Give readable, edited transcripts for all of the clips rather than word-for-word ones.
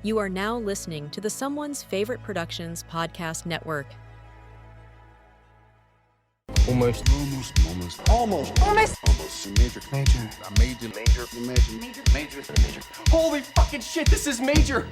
You are now listening to the Someone's Favorite Productions podcast network. Almost. Major. Holy fucking shit, this is major!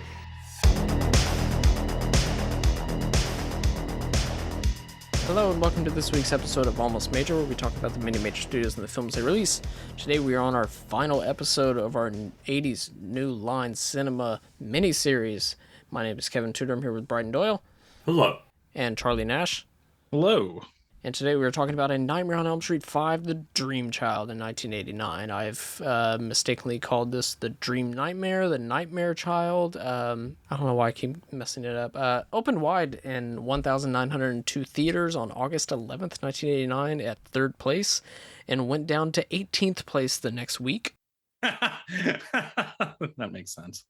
Hello and welcome to this week's episode of Almost Major, where we talk about the many major studios and the films they release. Today we are on our final episode of our 80s New Line Cinema miniseries. My name is Kevin Tudor. I'm here with Bryden Doyle. Hello. And Charlie Nash. Hello. And today we are talking about A Nightmare on Elm Street 5, The Dream Child in 1989. I've mistakenly called this The Dream Nightmare, The Nightmare Child. I don't know why I keep messing it up. Opened wide in 1,902 theaters on August 11th, 1989 at 3rd place, and went down to 18th place the next week. That makes sense.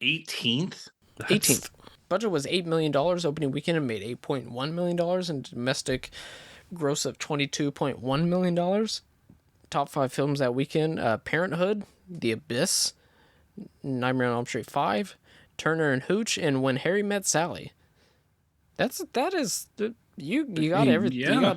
18th? 18th. Budget was $8 million opening weekend and made $8.1 million, and domestic gross of $22.1 million. Top 5 films that weekend: Parenthood, The Abyss, Nightmare on Elm Street 5, Turner and Hooch, and When Harry Met Sally. You got everything. Yeah.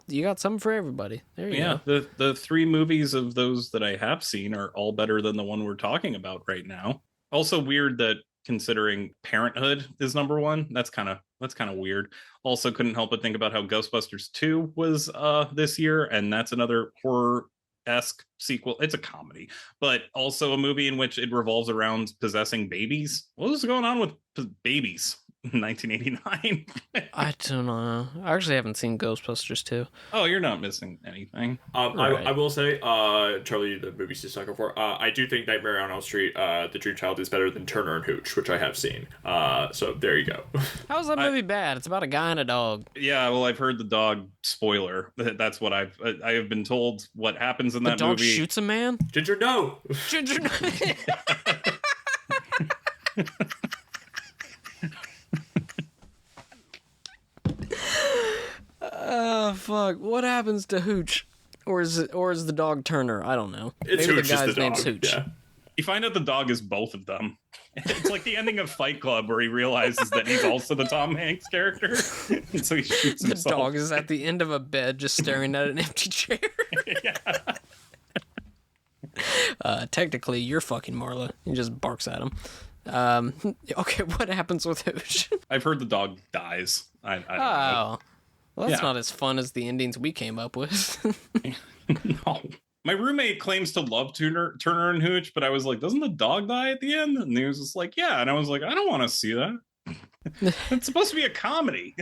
You got something for everybody. There you go. The 3 movies of those that I have seen are all better than the one we're talking about right now. Also weird that, considering Parenthood is number 1, that's kind of weird. Also couldn't help but think about how Ghostbusters 2 was this year, and that's another horror-esque sequel. It's a comedy, but also a movie in which it revolves around possessing babies. What was going on with babies in 1989? I don't know. I actually haven't seen Ghostbusters 2. Oh, you're not missing anything. Right. I will say, Charlie, the movie's to sucker for. I do think Nightmare on Elm Street, The Dream Child, is better than Turner and Hooch, which I have seen. So there you go. How's that movie bad? It's about a guy and a dog. Yeah, well, I've heard the dog spoiler. That's what I have been told what happens in that The dog movie. shoots a man? Ginger, no! Ginger. Fuck. What happens to Hooch? Or is the dog Turner? I don't know. It's Maybe Hooch, the guy's is the name's dog. Hooch. Yeah. You find out the dog is both of them. It's like the ending of Fight Club where he realizes that he's also the Tom Hanks character. And so he shoots The himself. dog is at the end of a bed just staring at an empty chair. Yeah. Technically, you're fucking Marla. He just barks at him. Okay, what happens with Hooch? I've heard the dog dies. I don't know. Oh. Well, that's Yeah. not as fun as the endings we came up with. No. My roommate claims to love Turner and Hooch, but I was like, doesn't the dog die at the end? And he was just like, yeah. And I was like, I don't want to see that. It's supposed to be a comedy.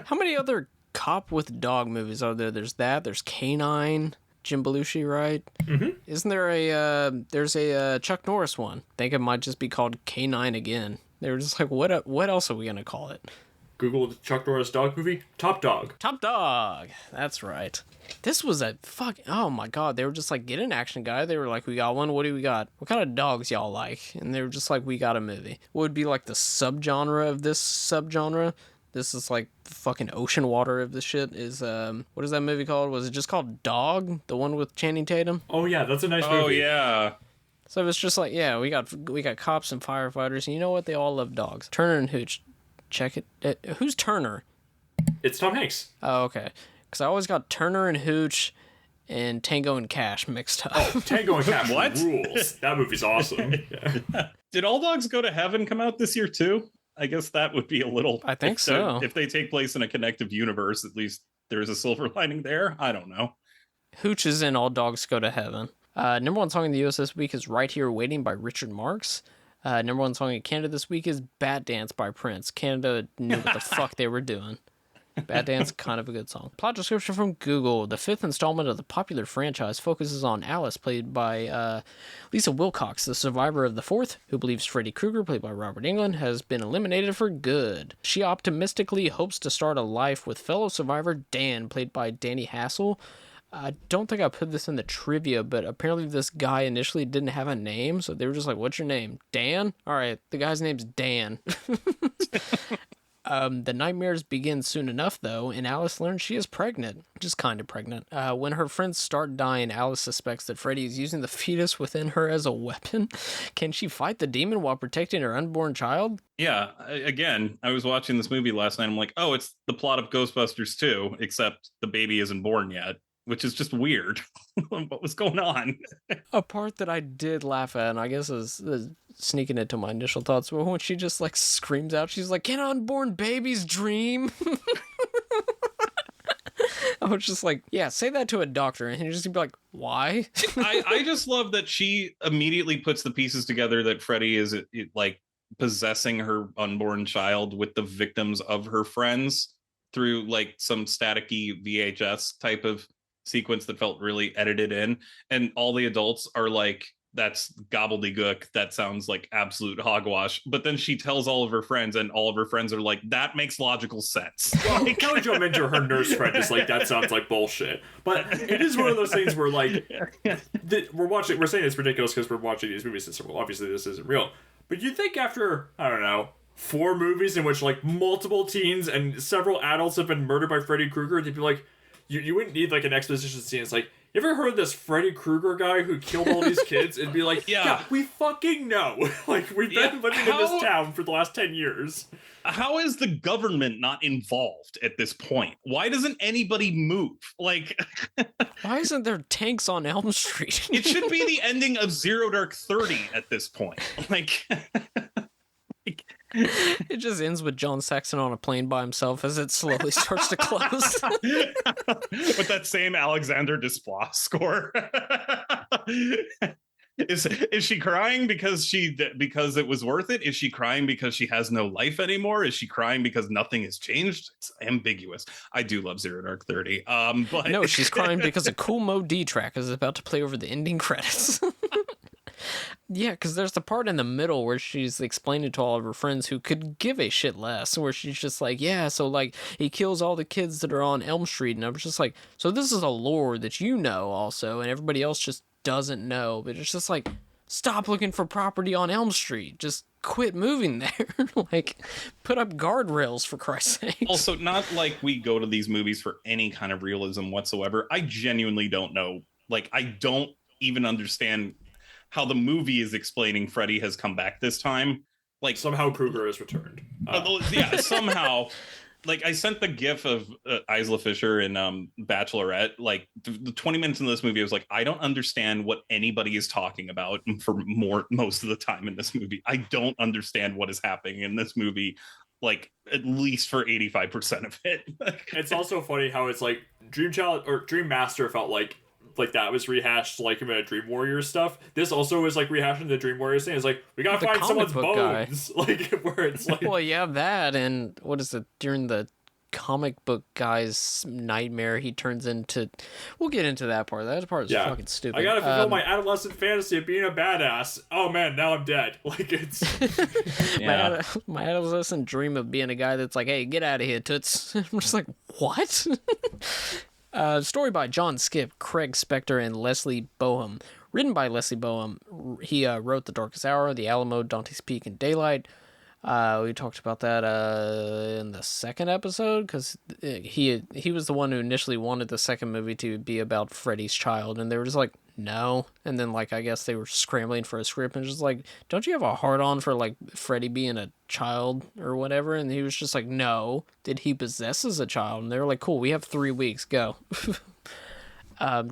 How many other cop with dog movies are there? There's K-9, Jim Belushi, right? Mm-hmm. Isn't there there's a Chuck Norris one? I think it might just be called K-9 again. They were just like, what else are we going to call it? Google the Chuck Norris dog movie. Top Dog. Top Dog. That's right. This was oh my god. They were just like, get an action guy. They were like, we got one. What do we got? What kind of dogs y'all like? And they were just like, we got a movie. What would be like the subgenre of this subgenre? This is like the fucking ocean water of this shit is, what is that movie called? Was it just called Dog? The one with Channing Tatum? Oh, yeah, that's a nice movie. Oh, yeah. So it's just like, yeah, we got cops and firefighters, and you know what? They all love dogs. Turner and Hooch. Check it. Who's Turner? It's Tom Hanks. Oh, okay. Because I always got Turner and Hooch and Tango and Cash mixed up. Oh, Tango and Cash What? rules. That movie's awesome. Yeah. Did All Dogs Go to Heaven come out this year too? I guess that would be a little... I think so. If they take place in a connective universe, at least there's a silver lining there. I don't know. Hooch is in All Dogs Go to Heaven. Number 1 song in the U.S. this week is Right Here Waiting by Richard Marx. Number 1 song in Canada this week is Bat Dance by Prince. Canada knew what the fuck they were doing. Bat Dance, kind of a good song. Plot description from Google. The 5th installment of the popular franchise focuses on Alice, played by Lisa Wilcox, the survivor of the 4th, who believes Freddy Krueger, played by Robert Englund, has been eliminated for good. She optimistically hopes to start a life with fellow survivor Dan, played by Danny Hassel. I don't think I put this in the trivia, but apparently this guy initially didn't have a name, so they were just like, what's your name? Dan? All right, the guy's name's Dan. The nightmares begin soon enough, though, and Alice learns she is pregnant, just kind of pregnant. When her friends start dying, Alice suspects that Freddy is using the fetus within her as a weapon. Can she fight the demon while protecting her unborn child? Yeah, again, I was watching this movie last night. I'm like, oh, it's the plot of Ghostbusters 2, except the baby isn't born yet, which is just weird. What was going on? A part that I did laugh at, and I guess is sneaking into my initial thoughts, were when she just like screams out, she's like, "Can unborn babies dream?" I was just like, yeah, say that to a doctor, and he's just gonna be like, why? I just love that she immediately puts the pieces together that Freddy is like possessing her unborn child with the victims of her friends through like some staticky VHS type of sequence that felt really edited in, and all the adults are like, that's gobbledygook, that sounds like absolute hogwash. But then she tells all of her friends, and all of her friends are like, that makes logical sense. Well, Kelly Jo Minter, her nurse friend, is like, that sounds like bullshit. But it is one of those things where, like, we're saying it's ridiculous because we're watching these movies, and so, well, obviously this isn't real. But you'd think after, I don't know, 4 movies in which, like, multiple teens and several adults have been murdered by Freddy Krueger, they'd be like, you wouldn't need, like, an exposition scene. It's like, you ever heard of this Freddy Krueger guy who killed all these kids? It'd be like, yeah we fucking know. Like, we've been living in this town for the last 10 years. How is the government not involved at this point? Why doesn't anybody move? Like, why isn't there tanks on Elm Street? It should be the ending of Zero Dark 30 at this point. Like, it just ends with John Saxon on a plane by himself as it slowly starts to close. With that same Alexander Desplat score. Is she crying because it was worth it? Is she crying because she has no life anymore? Is she crying because nothing has changed? It's ambiguous. I do love Zero Dark 30. But no, she's crying because a cool Mo D track is about to play over the ending credits. Yeah, because there's the part in the middle where she's explaining to all of her friends who could give a shit less, where she's just like, yeah, so like he kills all the kids that are on Elm Street, and I was just like, so this is a lore that you know also, and everybody else just doesn't know, but it's just like, stop looking for property on Elm Street, just quit moving there. Like, put up guardrails for Christ's sake. Also, not like we go to these movies for any kind of realism whatsoever. I genuinely don't know. Like, I don't even understand how the movie is explaining Freddy has come back this time. Like, somehow Krueger has returned. Yeah, somehow. Like, I sent the gif of Isla Fisher in Bachelorette. Like, the 20 minutes into this movie, I was like, I don't understand what anybody is talking about for most of the time in this movie. I don't understand what is happening in this movie, like, at least for 85% of it. It's also funny how it's like Dream Master felt like that was rehashed like in the Dream Warriors stuff. This also is like rehashing the Dream Warriors thing. It's like, we gotta find someone's bones. Like, where it's like, well, you have that, and what is it, during the comic book guy's nightmare, he turns into, we'll get into that part. That part is fucking stupid. I gotta fulfill my adolescent fantasy of being a badass. Oh man, now I'm dead. Like, it's my adolescent dream of being a guy that's like, hey, get out of here, toots. I'm just like, what? Story by John Skipp, Craig Spector, and Leslie Bohem. Written by Leslie Bohem. He wrote The Darkest Hour, The Alamo, Dante's Peak, and Daylight. We talked about that in the second episode, because he was the one who initially wanted the second movie to be about Freddy's child, and they were just like, no. And then, like, I guess they were scrambling for a script, and just like, don't you have a hard-on for, like, Freddy being a child or whatever? And he was just like, no. Did he possess as a child? And they were like, cool, we have 3 weeks, go.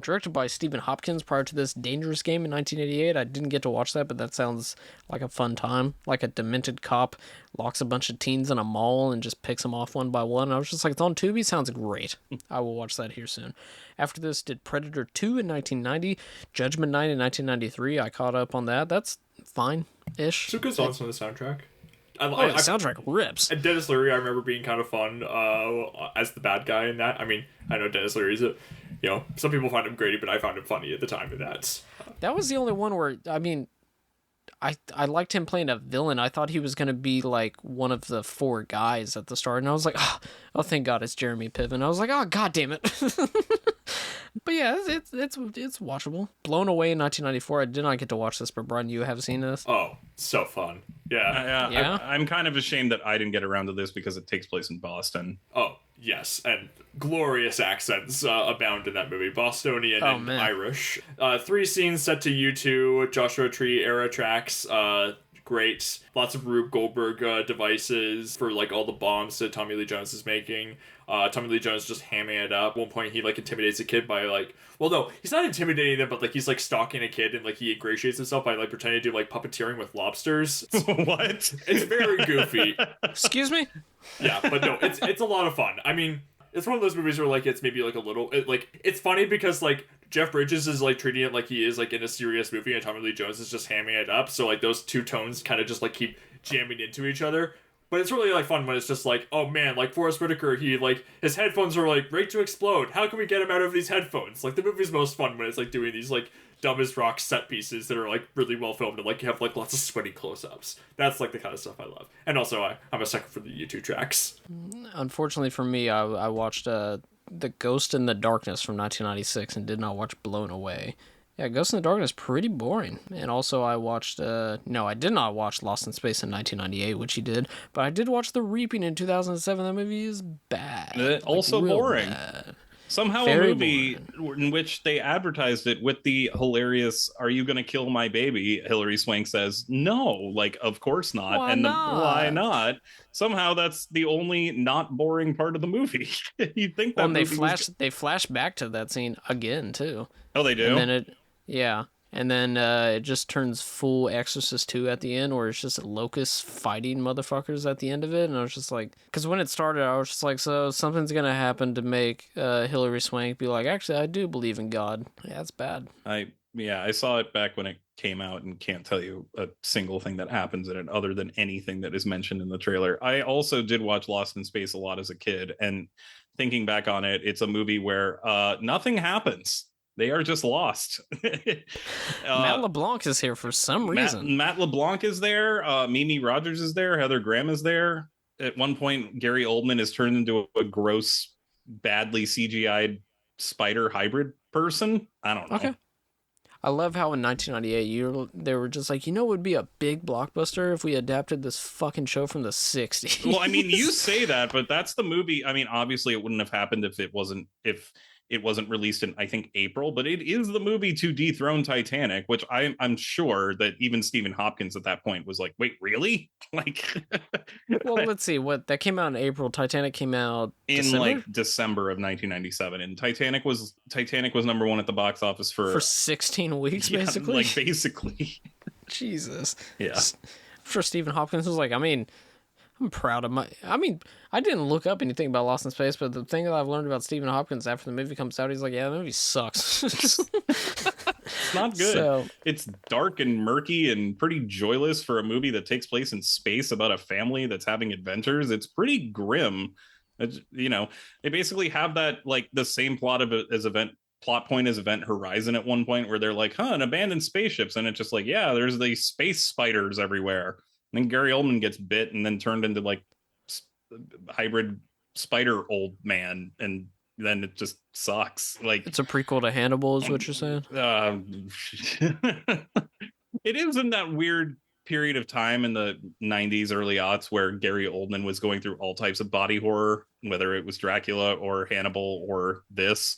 Directed by Stephen Hopkins prior to this, Dangerous Game in 1988. I didn't get to watch that, but that sounds like a fun time. Like a demented cop locks a bunch of teens in a mall and just picks them off one by one. I was just like, it's on Tubi? Sounds great. I will watch that here soon. After this, did Predator 2 in 1990, Judgment Night in 1993. I caught up on that. That's fine-ish. Some good songs on the soundtrack. The soundtrack rips. And Dennis Leary, I remember being kind of fun as the bad guy in that. I mean, I know Dennis Leary's some people find him great, but I found him funny at the time, and that was the only one where, I mean, I liked him playing a villain. I thought he was gonna be like one of the 4 guys at the start, and I was like, oh, thank God it's Jeremy Piven. I was like, oh, God damn it. But yeah, it's watchable. Blown Away in 1994. I did not get to watch this, but Brian, you have seen this? Oh, so fun. Yeah. Yeah? I'm kind of ashamed that I didn't get around to this because it takes place in Boston. Oh, yes, and glorious accents abound in that movie. Bostonian and man. Irish. 3 scenes set to U2, Joshua Tree era tracks. Great. Lots of Rube Goldberg devices for like all the bombs that Tommy Lee Jones is making. Tommy Lee Jones just hamming it up. At one point, he like intimidates a kid by like, well, no, he's not intimidating them, but like he's like stalking a kid and like he ingratiates himself by like pretending to do like puppeteering with lobsters. What? It's very goofy. Excuse me? Yeah, but no, it's a lot of fun. I mean, it's one of those movies where like it's maybe like a little it's funny because like Jeff Bridges is like treating it like he is like in a serious movie, and Tommy Lee Jones is just hamming it up. So like those two tones kind of just like keep jamming into each other. But it's really like fun when it's just like, oh man, like Forrest Whitaker, he like his headphones are like ready to explode. How can we get him out of these headphones? Like the movie's most fun when it's like doing these like dumb as rock set pieces that are like really well filmed and like you have like lots of sweaty close-ups. That's like the kind of stuff I love. And also I'm a sucker for the U2 tracks. Unfortunately for me, I watched The Ghost in the Darkness from 1996 and did not watch Blown Away. Yeah, Ghost in the Darkness, pretty boring. And also I watched, no, I did not watch Lost in Space in 1998, which he did, but I did watch The Reaping in 2007. That movie is bad. Also real boring. Bad. Somehow Very a movie in which they advertised it with the hilarious, "Are you gonna kill my baby?" Hilary Swank says, "No, like, of course not." Why and not? why not? Somehow that's the only not boring part of the movie. You'd think that Well, and movie they flash back to that scene again, too. Oh, they do? And then it just turns full Exorcist 2 at the end, where it's just locusts fighting motherfuckers at the end of it. And I was just like, because when it started, I was just like, so something's going to happen to make Hilary Swank be like, actually, I do believe in God. Yeah, that's bad. I saw it back when it came out and can't tell you a single thing that happens in it other than anything that is mentioned in the trailer. I also did watch Lost in Space a lot as a kid, and thinking back on it, it's a movie where nothing happens. They are just lost. Matt LeBlanc is here for some reason. Matt LeBlanc is there. Mimi Rogers is there. Heather Graham is there. At one point, Gary Oldman is turned into a gross, badly CGI'd spider hybrid person. I don't know. Okay. I love how in 1998 they were just like, it would be a big blockbuster if we adapted this fucking show from the 60s. Well, I mean, you say that, but that's the movie. I mean, obviously it wouldn't have happened if it wasn't released in, I think, April, but it is the movie to dethrone Titanic, which I'm sure that even Stephen Hopkins at that point was like, wait, really? Like, well, let's see, what that came out in April. Titanic came out in December? like December of 1997, and Titanic was number 1 at the box office for 16 weeks, basically. Like basically. Jesus. Yeah. I'm sure Stephen Hopkins was like, I'm proud of I didn't look up anything about Lost in Space, but the thing that I've learned about Stephen Hopkins after the movie comes out, he's like, yeah, the movie sucks. It's not good. So, it's dark and murky and pretty joyless for a movie that takes place in space about a family that's having adventures. It's pretty grim. They basically have that, like, the same plot plot point as Event Horizon at one point, where they're like, an abandoned spaceships, and it's just like, yeah, there's these space spiders everywhere. And then Gary Oldman gets bit and then turned into like hybrid spider old man, and then it just sucks. Like, it's a prequel to Hannibal, is what you're saying? It is in that weird period of time in the 90s, early aughts, where Gary Oldman was going through all types of body horror, whether it was Dracula or Hannibal or this.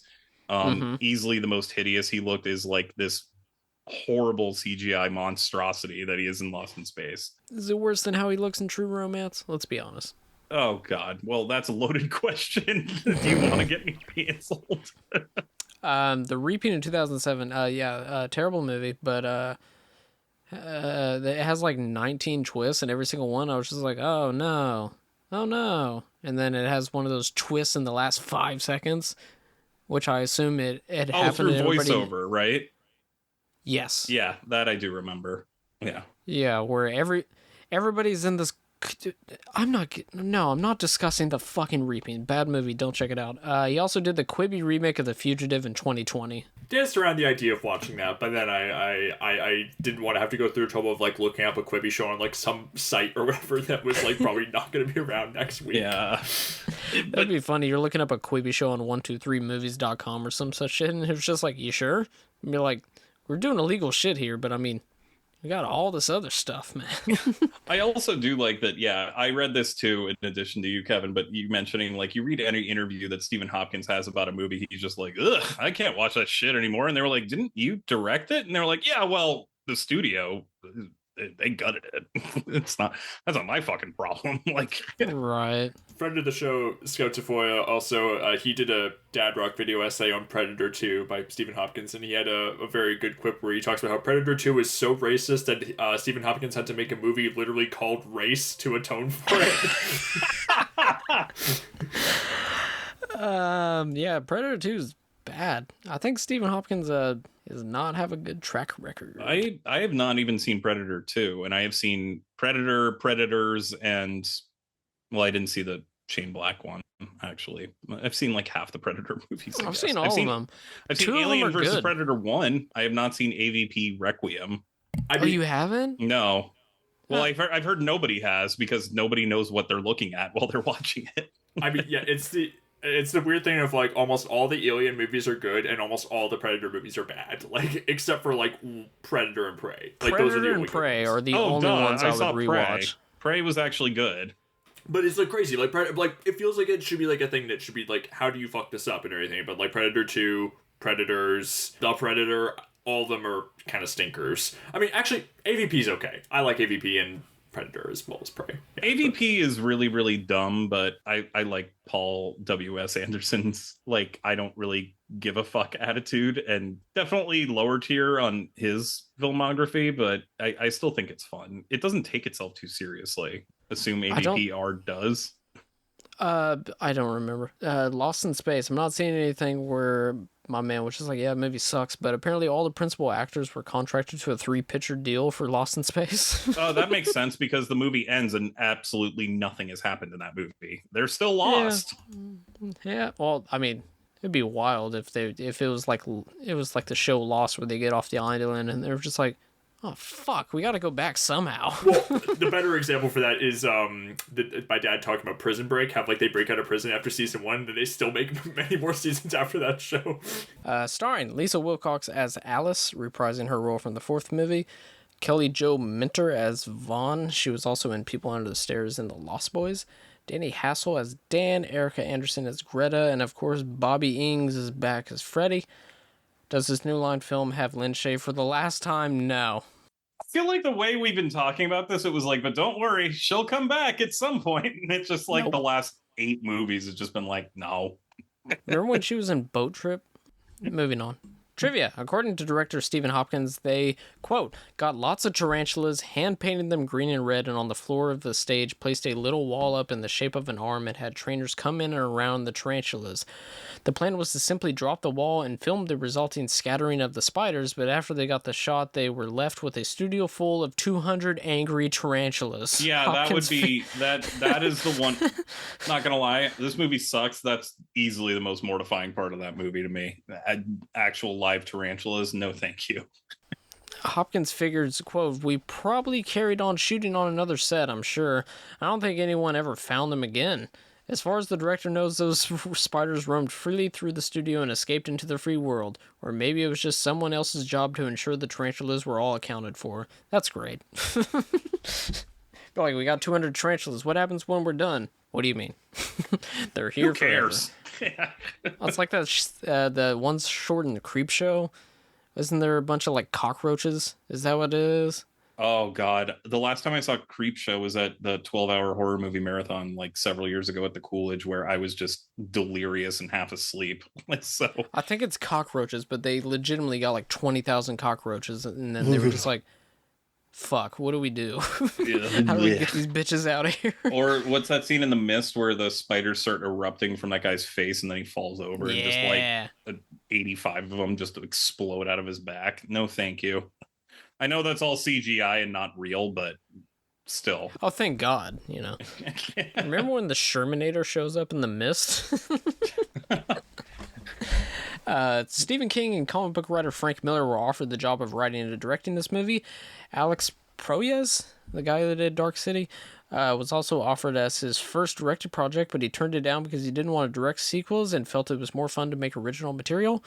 Easily the most hideous he looked is like this horrible CGI monstrosity that he is in Lost in Space. Is it worse than how he looks in True Romance? Let's be honest. Oh God. Well, that's a loaded question. Do you want to get me canceled? The Reaping in 2007. Terrible movie, but it has like 19 twists, and every single one I was just like, oh no, and then it has one of those twists in the last 5 seconds, which I assume it happened through to voiceover, right? Yes. Yeah, that I do remember. Yeah, where everybody's in this I'm not discussing the fucking Reaping. Bad movie. Don't check it out. He also did the Quibi remake of The Fugitive in 2020. Danced around the idea of watching that, but then I didn't want to have to go through the trouble of like looking up a Quibi show on like some site or whatever that was like probably not going to be around next week. Yeah. That'd be funny. You're looking up a Quibi show on 123movies.com or some such shit, and it was just like, you sure? And you're like, we're doing illegal shit here, but I mean, we got all this other stuff, man. I also do like that. Yeah, I read this too, in addition to you, Kevin, but you mentioning like you read any interview that Stephen Hopkins has about a movie, he's just like, ugh, I can't watch that shit anymore. And they were like, didn't you direct it? And they were like, yeah, well, the studio, they gutted it. That's not my fucking problem. Like, Right. Friend of the show, Scout Tafoya, also he did a Dad Rock video essay on Predator 2 by Stephen Hopkins, and he had a very good quip where he talks about how Predator 2 is so racist that Stephen Hopkins had to make a movie literally called Race to atone for it. Yeah, Predator 2 is bad. I think Stephen Hopkins does not have a good track record. I have not even seen Predator 2, and I have seen Predator, Predators, and well, I didn't see the Shane Black one, actually. I've seen like half the Predator movies. I've seen all of them. I've seen Two of them Alien are versus good. Predator 1. I have not seen AVP Requiem. Oh, you haven't? No. Well, Huh. I've heard nobody has, because nobody knows what they're looking at while they're watching it. I mean, yeah, it's the weird thing of like almost all the Alien movies are good and almost all the Predator movies are bad, like except for like Predator and Prey. Like Predator those are the and only Prey good ones. are the only ones I would saw rewatch. Prey was actually good. But it's like crazy, like it feels like it should be like a thing that should be like, how do you fuck this up and everything? But like Predator 2, Predators, The Predator, all of them are kind of stinkers. I mean, actually, AVP's okay. I like AVP and Predator as well as Prey. Yeah, AVP is really, really dumb, but I like Paul W.S. Anderson's, like, I don't really give a fuck attitude, and definitely lower tier on his filmography, but I still think it's fun. It doesn't take itself too seriously. Assume AVPR does. I don't remember. Lost in Space. I'm not seeing anything where my man was just like, yeah, the movie sucks, but apparently all the principal actors were contracted to a 3-picture deal for Lost in Space. Oh, that makes sense, because the movie ends and absolutely nothing has happened in that movie. They're still lost. Yeah, well, I mean, it'd be wild if it was like the show Lost, where they get off the island and they're just like, oh fuck, we got to go back somehow. Well, the better example for that is my dad talking about Prison Break. How like they break out of prison after season 1, and they still make many more seasons after that show. Starring Lisa Wilcox as Alice, reprising her role from the 4th movie. Kelly Jo Minter as Vaughn. She was also in People Under the Stairs and The Lost Boys. Danny Hassel as Dan. Erica Anderson as Greta. And of course, Bobby Ings is back as Freddy. Does this New Line film have Lynn Shay for the last time? No. I feel like the way we've been talking about this, it was like, but don't worry, she'll come back at some point. And it's just like Nope. the last 8 movies has just been like, no. Remember when she was in Boat Trip? Moving on. Trivia. According to director Stephen Hopkins, they, quote, got lots of tarantulas, hand-painted them green and red, and on the floor of the stage placed a little wall up in the shape of an arm and had trainers come in and around the tarantulas. The plan was to simply drop the wall and film the resulting scattering of the spiders, but after they got the shot, they were left with a studio full of 200 angry tarantulas. Yeah, Hopkins that would be that is the one. Not gonna lie, this movie sucks. That's easily the most mortifying part of that movie to me. Actual live tarantulas, no thank you. Hopkins figures, quote, we probably carried on shooting on another set, I'm sure. I don't think anyone ever found them again. As far as the director knows, those spiders roamed freely through the studio and escaped into the free world. Or maybe it was just someone else's job to ensure the tarantulas were all accounted for. That's great. Like, we got 200 tarantulas. What happens when we're done? What do you mean? They're here Who cares? Oh, it's like that the ones short in the Creep Show. Isn't there a bunch of like cockroaches? Is that what it is? Oh god, the last time I saw Creep Show was at the 12-hour horror movie marathon like several years ago at the Coolidge, where I was just delirious and half asleep. So I think it's cockroaches, but they legitimately got like 20,000 cockroaches, and then they were just like, fuck, what do we do? How do we get these bitches out of here? Or what's that scene in The Mist where the spiders start erupting from that guy's face and then he falls over and just like 85 of them just explode out of his back? No thank you. I know that's all CGI and not real, but still. Oh, thank God, you know. Remember when the Shermanator shows up in the mist? Stephen King and comic book writer Frank Miller were offered the job of writing and directing this movie. Alex Proyas, the guy that did Dark City, was also offered as his first directed project, but he turned it down because he didn't want to direct sequels and felt it was more fun to make original material.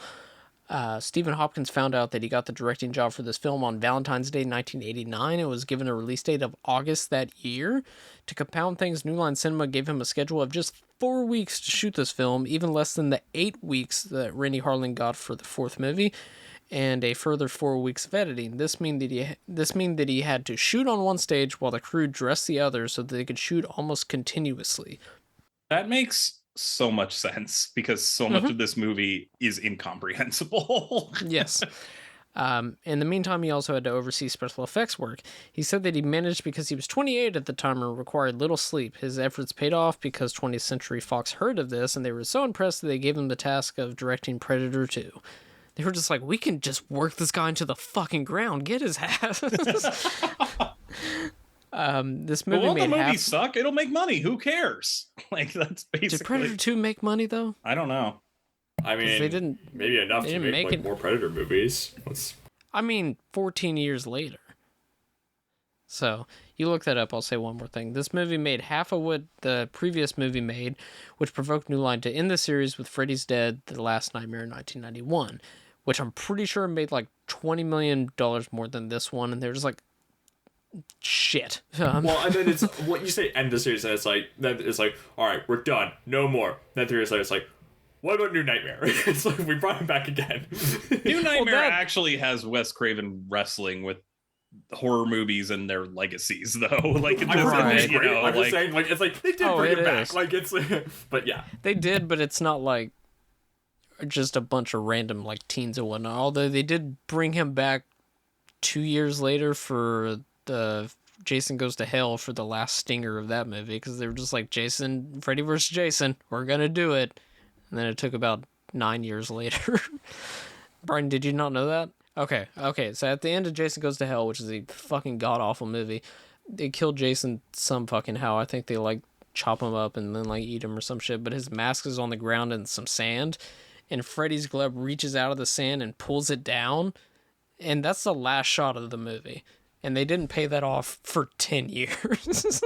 Stephen Hopkins found out that he got the directing job for this film on Valentine's Day 1989 and was given a release date of August that year. To compound things, New Line Cinema gave him a schedule of just 4 weeks to shoot this film, even less than the 8 weeks that Randy Harlan got for the fourth movie, and a further 4 weeks of editing. This meant that he had to shoot on one stage while the crew dressed the other so that they could shoot almost continuously. That makes so much sense because so much of this movie is incomprehensible. Yes. In the meantime, he also had to oversee special effects work. He said that he managed because he was 28 at the time and required little sleep. His efforts paid off because 20th Century Fox heard of this, and they were so impressed that they gave him the task of directing Predator 2. They were just like, we can just work this guy into the fucking ground. Get his ass. This movie won't made the movie half... suck? It'll make money. Who cares? Like, that's basically... Did Predator 2 make money, though? I don't know. I mean, they didn't, maybe enough to make like, more Predator movies. I mean, 14 years later. So, you look that up, I'll say one more thing. This movie made half of what the previous movie made, which provoked New Line to end the series with Freddy's Dead, The Last Nightmare in 1991, which I'm pretty sure made like $20 million more than this one, and they're just like, shit. Well, and then it's what you say end the series, and it's like all right, we're done, no more. Then 3 years later, it's like, what about New Nightmare? It's like we brought him back again. New Nightmare actually has Wes Craven wrestling with horror movies and their legacies, though. Like, I'm just saying, like, it's like they did bring him back. Like, it's, but yeah, they did, but it's not like just a bunch of random like teens and whatnot. Although they did bring him back 2 years later for the Jason Goes to Hell for the last stinger of that movie, because they were just like, Freddy vs. Jason, we're gonna do it. And then it took about 9 years later. Brian, did you not know that? Okay, so at the end of Jason Goes to Hell, which is a fucking god-awful movie, they killed Jason some fucking how. I think they, like, chop him up and then, like, eat him or some shit, but his mask is on the ground in some sand, and Freddy's glove reaches out of the sand and pulls it down, and that's the last shot of the movie. And they didn't pay that off for 10 years.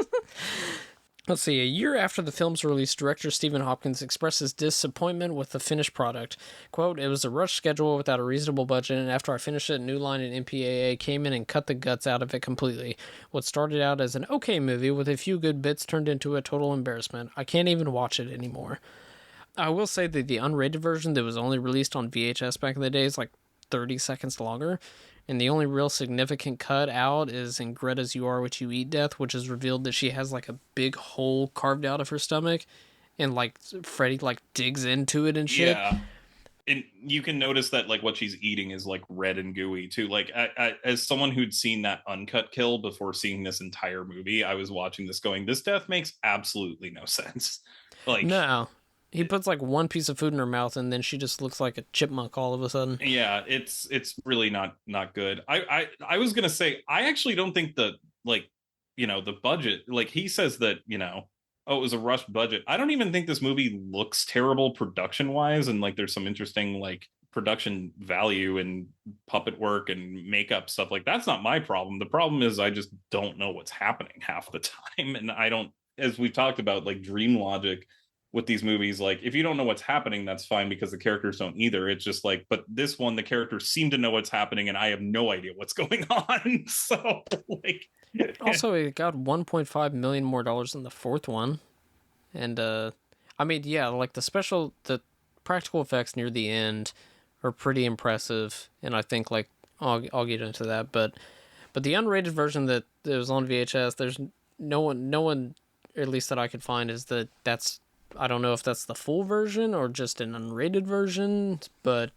Let's see, a year after the film's release, director Stephen Hopkins expressed his disappointment with the finished product. Quote, "It was a rushed schedule without a reasonable budget, and after I finished it, New Line and MPAA came in and cut the guts out of it completely. What started out as an okay movie with a few good bits turned into a total embarrassment. I can't even watch it anymore." I will say that the unrated version that was only released on VHS back in the day is like 30 seconds longer. And the only real significant cut out is in Greta's You Are What You Eat Death, which is revealed that she has like a big hole carved out of her stomach. And like Freddy like digs into it and shit. Yeah. And you can notice that like what she's eating is like red and gooey too. Like I, as someone who'd seen that uncut kill before seeing this entire movie, I was watching this going, this death makes absolutely no sense. Like, no. He puts like one piece of food in her mouth and then she just looks like a chipmunk all of a sudden. Yeah, it's really not good. I was gonna say, I actually don't think the, like, you know, the budget, like he says that, you know, oh, it was a rushed budget. I don't even think this movie looks terrible production wise, and like there's some interesting like production value and puppet work and makeup stuff. Like, that's not my problem. The problem is I just don't know what's happening half the time, and I don't, as we've talked about, like dream logic with these movies, like if you don't know what's happening, that's fine because the characters don't either. It's just like, but this one, the characters seem to know what's happening and I have no idea what's going on. So like, also it got $1.5 million more than the fourth one. And I mean, yeah, like the practical effects near the end are pretty impressive, and I think like I'll get into that, but the unrated version that was on VHS, there's no one at least that I could find is that's I don't know if that's the full version or just an unrated version, but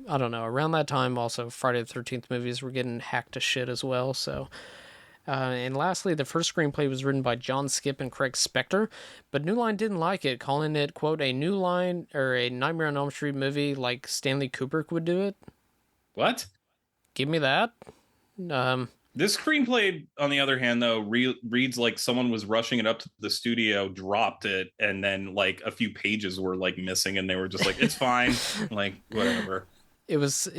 I don't know. Around that time, also, Friday the 13th movies were getting hacked to shit as well, so... and lastly, the first screenplay was written by John Skipp and Craig Spector, but New Line didn't like it, calling it, quote, a New Line, or a Nightmare on Elm Street movie like Stanley Kubrick would do it. What? Give me that. This screenplay, on the other hand, though, reads like someone was rushing it up to the studio, dropped it, and then like a few pages were like missing, and they were just like, "It's fine," like whatever. It was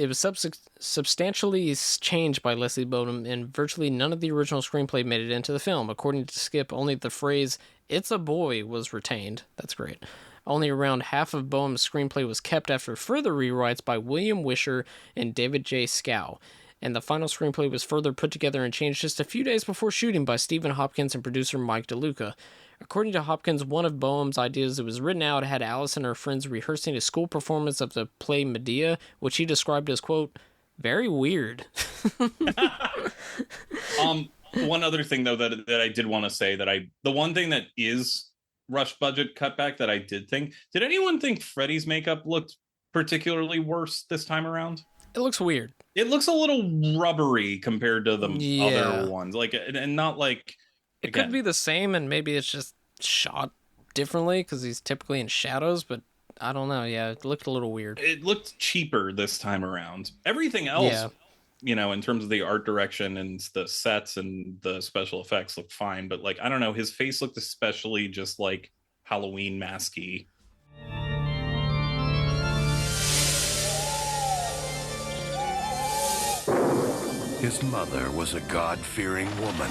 substantially changed by Leslie Bodum, and virtually none of the original screenplay made it into the film. According to Skip, only the phrase "It's a boy" was retained. That's great. Only around half of Boehm's screenplay was kept after further rewrites by William Wisher and David J. Scow. And the final screenplay was further put together and changed just a few days before shooting by Stephen Hopkins and producer Mike DeLuca. According to Hopkins, one of Boehm's ideas that was written out had Alice and her friends rehearsing a school performance of the play Medea, which he described as, quote, very weird. One other thing, though, that I did want to say, the one thing that is rush budget cutback that I did anyone think Freddy's makeup looked particularly worse this time around? It looks weird. It looks a little rubbery compared to the other ones, like, and not like. It could be the same, and maybe it's just shot differently because he's typically in shadows. But I don't know. Yeah, it looked a little weird. It looked cheaper this time around. Everything else, in terms of the art direction and the sets and the special effects, looked fine. But like, I don't know, his face looked especially just like Halloween masky. His mother was a God-fearing woman.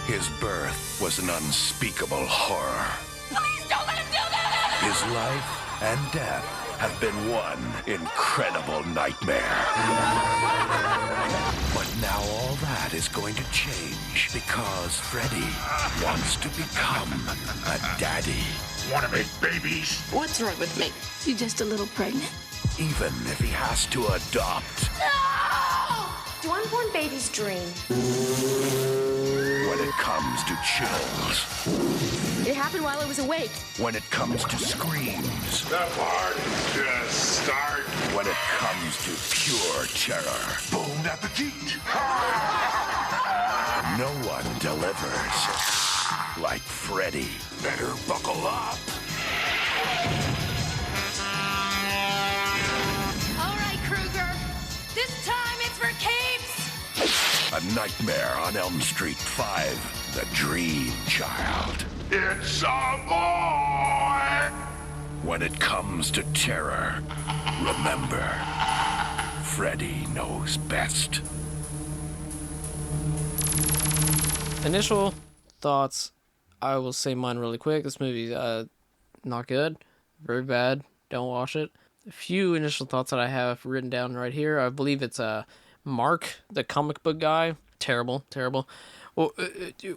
His birth was an unspeakable horror. Please don't let him do that! His life and death have been one incredible nightmare. But now all that is going to change because Freddy wants to become a daddy. Want to make babies? What's wrong with me? You just a little pregnant? Even if he has to adopt. No! Do unborn babies dream? When it comes to chills. It happened while I was awake. When it comes to screams. The party just started. When it comes to pure terror. Bon appetit! No one delivers like Freddy. Better buckle up. All right, Krueger. This time it's for keeps. A Nightmare on Elm Street 5, The Dream Child. It's a boy! When it comes to terror, remember, Freddy knows best. Initial thoughts, I will say mine really quick. This movie, not good, very bad. Don't watch it. A few initial thoughts that I have written down right here. I believe it's Mark, the comic book guy. Terrible. Well,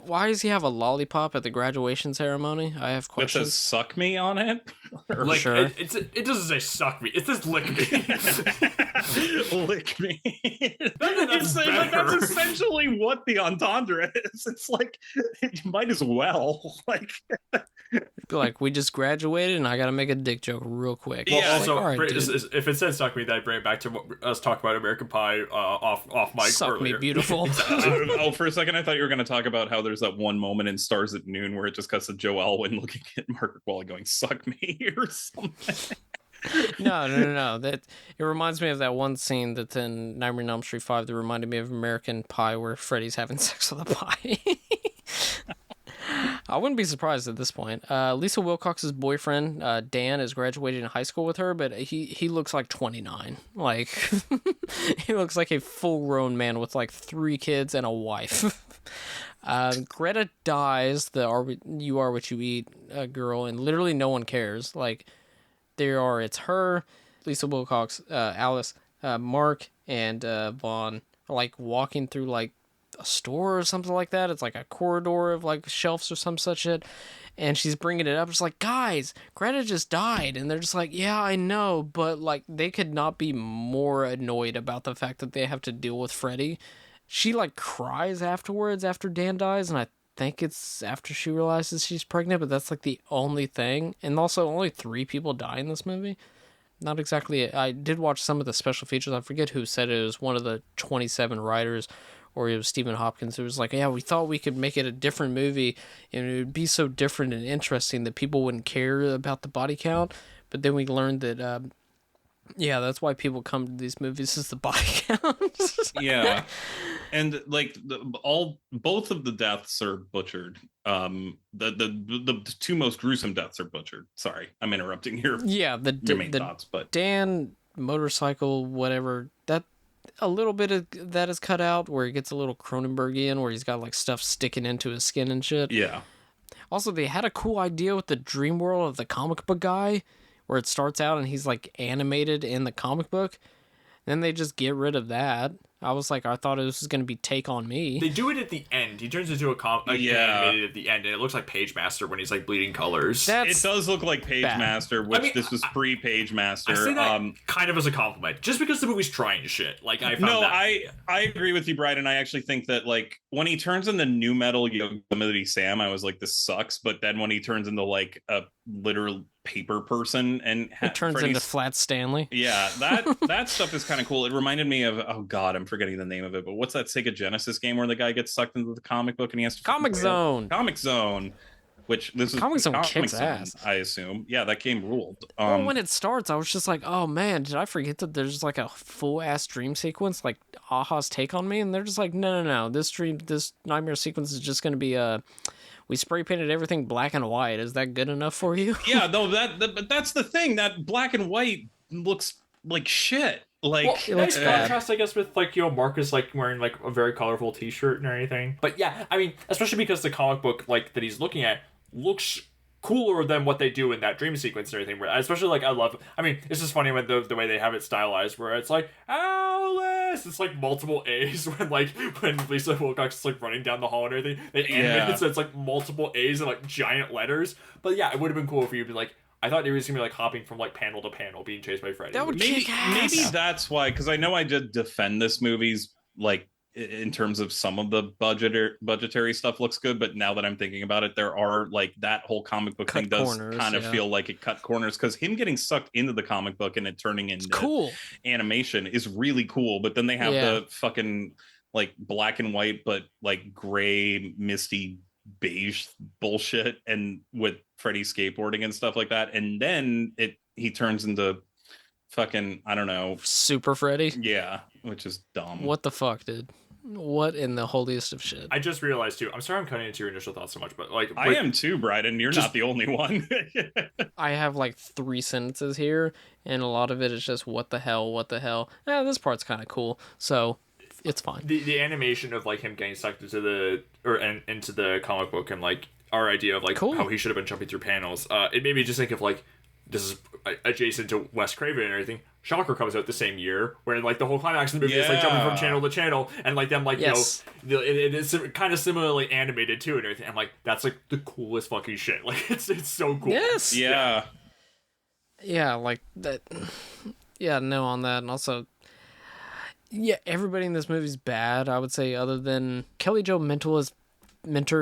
why does he have a lollipop at the graduation ceremony? I have It questions. says "suck me" on it. Like, Sure. it doesn't say suck me. It says lick me. Lick me. That's better. That's essentially what the entendre is. It's like, you might as well. Like, Like, we just graduated and I gotta make a dick joke real quick. Well, Yeah, also, like, all right, dude. if it says suck me, that bring it back to us talking about American Pie off mic Suck earlier. me beautiful. for a second, I thought you were going to talk about how there's that one moment in Stars at Noon where it just cuts to Joe Alwyn looking at Margaret Qualley going, "Suck me" or something. No. That it reminds me of that one scene that's in Nightmare on Elm Street 5 that reminded me of American Pie where Freddy's having sex with a pie. I wouldn't be surprised at this point. Lisa Wilcox's boyfriend, Dan, is graduating high school with her, but he looks like 29. Like, he looks like a full-grown man with like 3 kids and a wife. Greta dies, the "you are what you eat" girl, and literally no one cares. Like, it's her, Lisa Wilcox, Alice, Mark, and Vaughn are like walking through like a store or something like that. It's like a corridor of like shelves or some such shit, and she's bringing it up. It's like, guys, Greta just died, and they're just like, yeah, I know, but like they could not be more annoyed about the fact that they have to deal with Freddy. She like cries afterwards after Dan dies, and I think it's after she realizes she's pregnant, but that's like the only thing. And also, only 3 people die in this movie. Not exactly. I did watch some of the special features. I forget who said it. It was one of the 27 writers, or it was Stephen Hopkins. It was like, yeah, we thought we could make it a different movie, and it would be so different and interesting that people wouldn't care about the body count. But then we learned that Yeah, that's why people come to these movies, is the body count. Yeah. And like both of the deaths are butchered. The two most gruesome deaths are butchered. Sorry, I'm interrupting your Yeah, your main thoughts, but Dan motorcycle, whatever, that a little bit of that is cut out where he gets a little Cronenbergian where he's got like stuff sticking into his skin and shit. yeah. Also, they had a cool idea with the dream world of the comic book guy where it starts out and he's like animated in the comic book. Then they just get rid of that. I was like, I thought it was going to be Take on Me. They do it at the end. He turns into animated at the end, and it looks like Page Master when he's like bleeding colors. It does look like Page bad. Master, which this was pre-Page Master. I say that kind of as a compliment, just because the movie's trying shit. Like I found that. I agree with you, Brian. I actually think that like when he turns into New Metal Yosemite Sam, I was like, this sucks. But then when he turns into like a literal paper person and he turns into Flat Stanley. Yeah, that stuff is kind of cool. It reminded me of, oh god, I'm forgetting the name of it, but what's that Sega Genesis game where the guy gets sucked into the comic book and he has to Comic Zone, which this is Comic Zone kicks ass, I assume. Yeah, that game ruled. Well, when it starts, I was just like, oh man, did I forget that there's like a full ass dream sequence like Aha's Take on Me? And they're just like, no, this nightmare sequence is just going to be we spray painted everything black and white. Is that good enough for you? Yeah, no, but that's the thing. That black and white looks like shit. Like, well, it nice contrast, I guess, with like Marcus like wearing like a very colorful T-shirt and everything. But yeah, I mean, especially because the comic book like that he's looking at looks cooler than what they do in that dream sequence and everything. Especially like I mean, it's just funny when the way they have it stylized, where it's like Alice, it's like multiple A's when Lisa Wilcox is like running down the hall and everything. They animate it so it's like multiple A's and like giant letters. But yeah, it would have been cool if you'd be like, I thought he was gonna be like hopping from like panel to panel being chased by Freddy. That would kick ass. Maybe that's why, because I know I did defend this movie's like in terms of some of the budgetary stuff looks good, but now that I'm thinking about it, there are like that whole comic book thing does kind of feel like it cut corners, because him getting sucked into the comic book and it turning into cool animation is really cool. But then they have the fucking like black and white but like gray misty beige bullshit and with Freddy skateboarding and stuff like that, and then he turns into fucking, I don't know, Super Freddy. Yeah, which is dumb. What the fuck, dude? What in the holiest of shit? I just realized too. I'm sorry I'm cutting into your initial thoughts so much, but like I am too, Bryden. You're not the only one. I have like 3 sentences here, and a lot of it is just what the hell. This part's kind of cool, so it's fine. The animation of like him getting sucked into the comic book and like our idea of like how he should have been jumping through panels. It made me just think of like, this is adjacent to Wes Craven and everything. Shocker comes out the same year, where like the whole climax of the movie is like jumping from channel to channel, and like them like it is kind of similarly animated too and everything. I'm like, that's like the coolest fucking shit. Like it's so cool. Yes. Yeah, like that. Yeah, no on that, and also, yeah, everybody in this movie's bad. I would say, other than Kelly Jo Mentor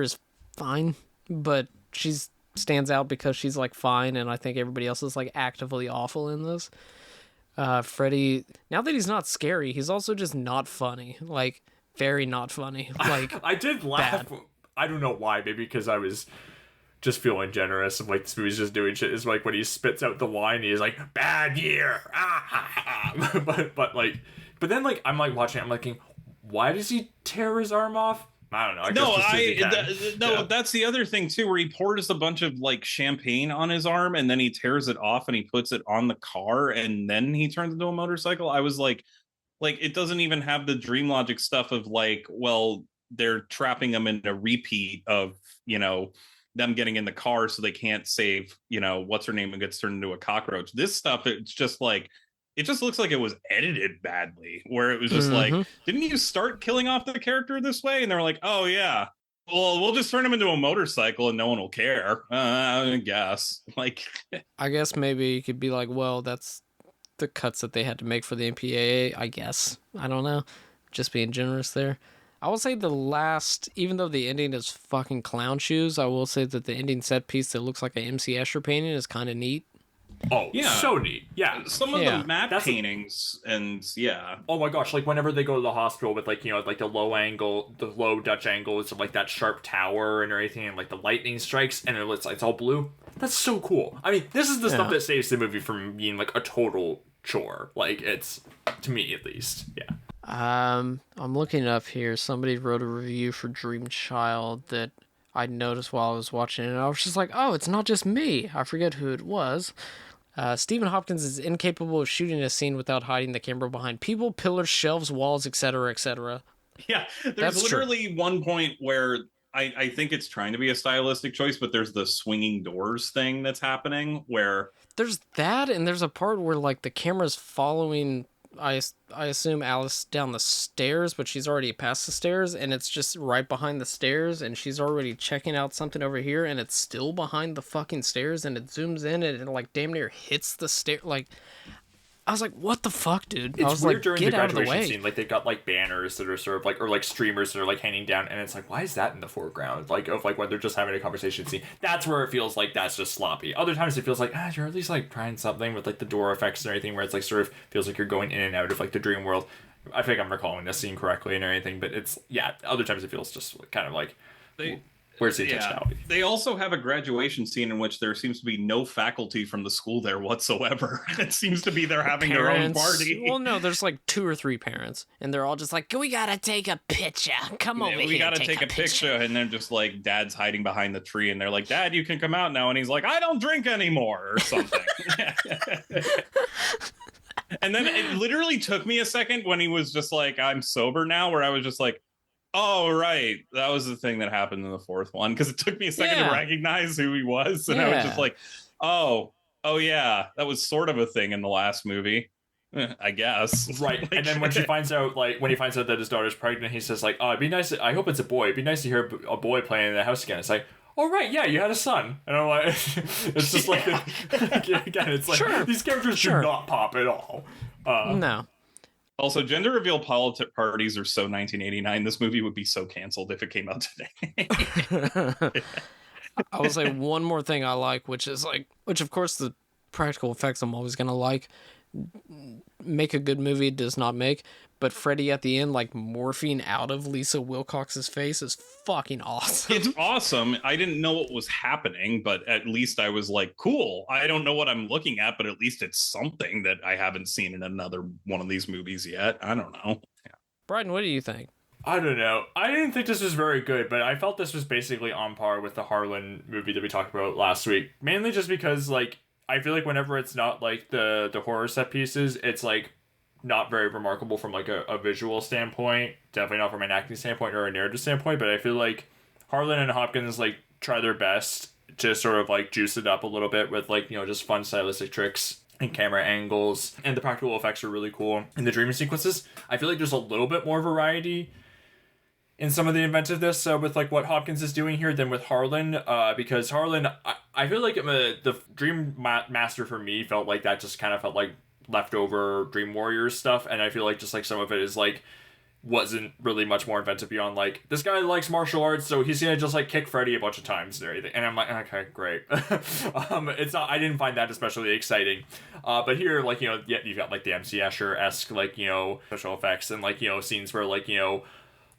is fine, but she's stands out because she's like fine, and I think everybody else is like actively awful in this. Freddy, now that he's not scary, he's also just not funny, like very not funny. Like I did laugh. Bad. I don't know why, maybe because I was just feeling generous and like this movie's just doing shit. It's like when he spits out the line, he's like, bad year. but then like I'm like watching it, I'm like, why does he tear his arm off? I don't know. That's the other thing too, where he pours a bunch of like champagne on his arm and then he tears it off and he puts it on the car and then he turns into a motorcycle. I was like it doesn't even have the dream logic stuff of like, well, they're trapping them in a repeat of, you know, them getting in the car so they can't save, you know, what's her name, and gets turned into a cockroach. This stuff, it's just like, it just looks like it was edited badly, where it was just like, didn't you start killing off the character this way? And they were like, oh yeah, well, we'll just turn him into a motorcycle and no one will care. I guess. Like, I guess maybe you could be like, well, that's the cuts that they had to make for the MPAA, I guess. I don't know. Just being generous there. I will say the last, even though the ending is fucking clown shoes, I will say that the ending set piece that looks like an MC Escher painting is kind of neat. Oh, yeah. So neat. Yeah. Some of the map paintings and oh my gosh, like whenever they go to the hospital with like, you know, like the low Dutch angles of like that sharp tower and everything, and like the lightning strikes and it's all blue. That's so cool. I mean, this is the stuff that saves the movie from being like a total chore. Like, it's, to me at least. Yeah. I'm looking up here. Somebody wrote a review for Dream Child that I noticed while I was watching it, and I was just like, oh, it's not just me. I forget who it was. Stephen Hopkins is incapable of shooting a scene without hiding the camera behind people, pillars, shelves, walls, etc., etc. Yeah, there's That's literally one point where I think it's trying to be a stylistic choice, but there's the swinging doors thing that's happening where... There's that, and there's a part where, like, the camera's following... I assume Alice down the stairs, but she's already past the stairs, and it's just right behind the stairs, and she's already checking out something over here, and it's still behind the fucking stairs, and it zooms in, and it, like, damn near hits the stair. Like, I was like, what the fuck, dude? I It's was weird like, during get the out of the graduation way. scene. Like, they've got, like, banners that are sort of, like, or, like, streamers that are, like, hanging down, and it's like, why is that in the foreground? Like, of, like, when they're just having a conversation scene. That's where it feels like that's just sloppy. Other times it feels like, you're at least, like, trying something with, like, the door effects and everything, where it's, like, sort of feels like you're going in and out of, like, the dream world. I think I'm recalling this scene correctly and everything, but it's, yeah, other times it feels just kind of like... Where's the intentionality? They also have a graduation scene in which there seems to be no faculty from the school there whatsoever. It seems to be they're having their own party. Well, no, there's like 2 or 3 parents, and they're all just like, we gotta take a picture. Come over here. We gotta take a picture. And they're just like, Dad's hiding behind the tree, and they're like, Dad, you can come out now. And he's like, I don't drink anymore, or something. And then it literally took me a second when he was just like, I'm sober now, where I was just like, oh, right. That was the thing that happened in the 4th one. Because it took me a second to recognize who he was. And I was just like, oh, yeah. That was sort of a thing in the last movie, I guess. Right. Like, and then when he finds out that his daughter's pregnant, he says, like, oh, it'd be nice. I hope it's a boy. It'd be nice to hear a boy playing in the house again. It's like, oh, right. Yeah, you had a son. And I'm like, it's just like, again, it's like, these characters do not pop at all. No. Also, gender reveal parties are so 1989. This movie would be so canceled if it came out today. I will say one more thing I like, which of course the practical effects I'm always gonna like. Make a good movie does not make, but Freddy at the end, like morphing out of Lisa Wilcox's face, is fucking awesome. It's awesome. I didn't know what was happening, but at least I was like, cool. I don't know what I'm looking at, but at least it's something that I haven't seen in another one of these movies yet. I don't know. Yeah. Bryden, what do you think? I don't know. I didn't think this was very good, but I felt this was basically on par with the Harlan movie that we talked about last week. Mainly just because, like, I feel like whenever it's not, like, the horror set pieces, it's, like, not very remarkable from, like, a visual standpoint. Definitely not from an acting standpoint or a narrative standpoint, but I feel like Harlan and Hopkins, like, try their best to sort of, like, juice it up a little bit with, like, you know, just fun stylistic tricks and camera angles. And the practical effects are really cool. In the dreaming sequences, I feel like there's a little bit more variety in some of the inventiveness with like what Hopkins is doing here than with Harlan, because Harlan, I feel like the Dream Master for me felt like that just kind of felt like leftover Dream Warriors stuff, and I feel like just like some of it is like wasn't really much more inventive beyond like this guy likes martial arts, so he's gonna just like kick Freddy a bunch of times and everything, and I'm like, okay, great. It's not, I didn't find that especially exciting, but here, like, you know, you've got like the MC Escher-esque, like, you know, special effects and like, you know, scenes where like, you know,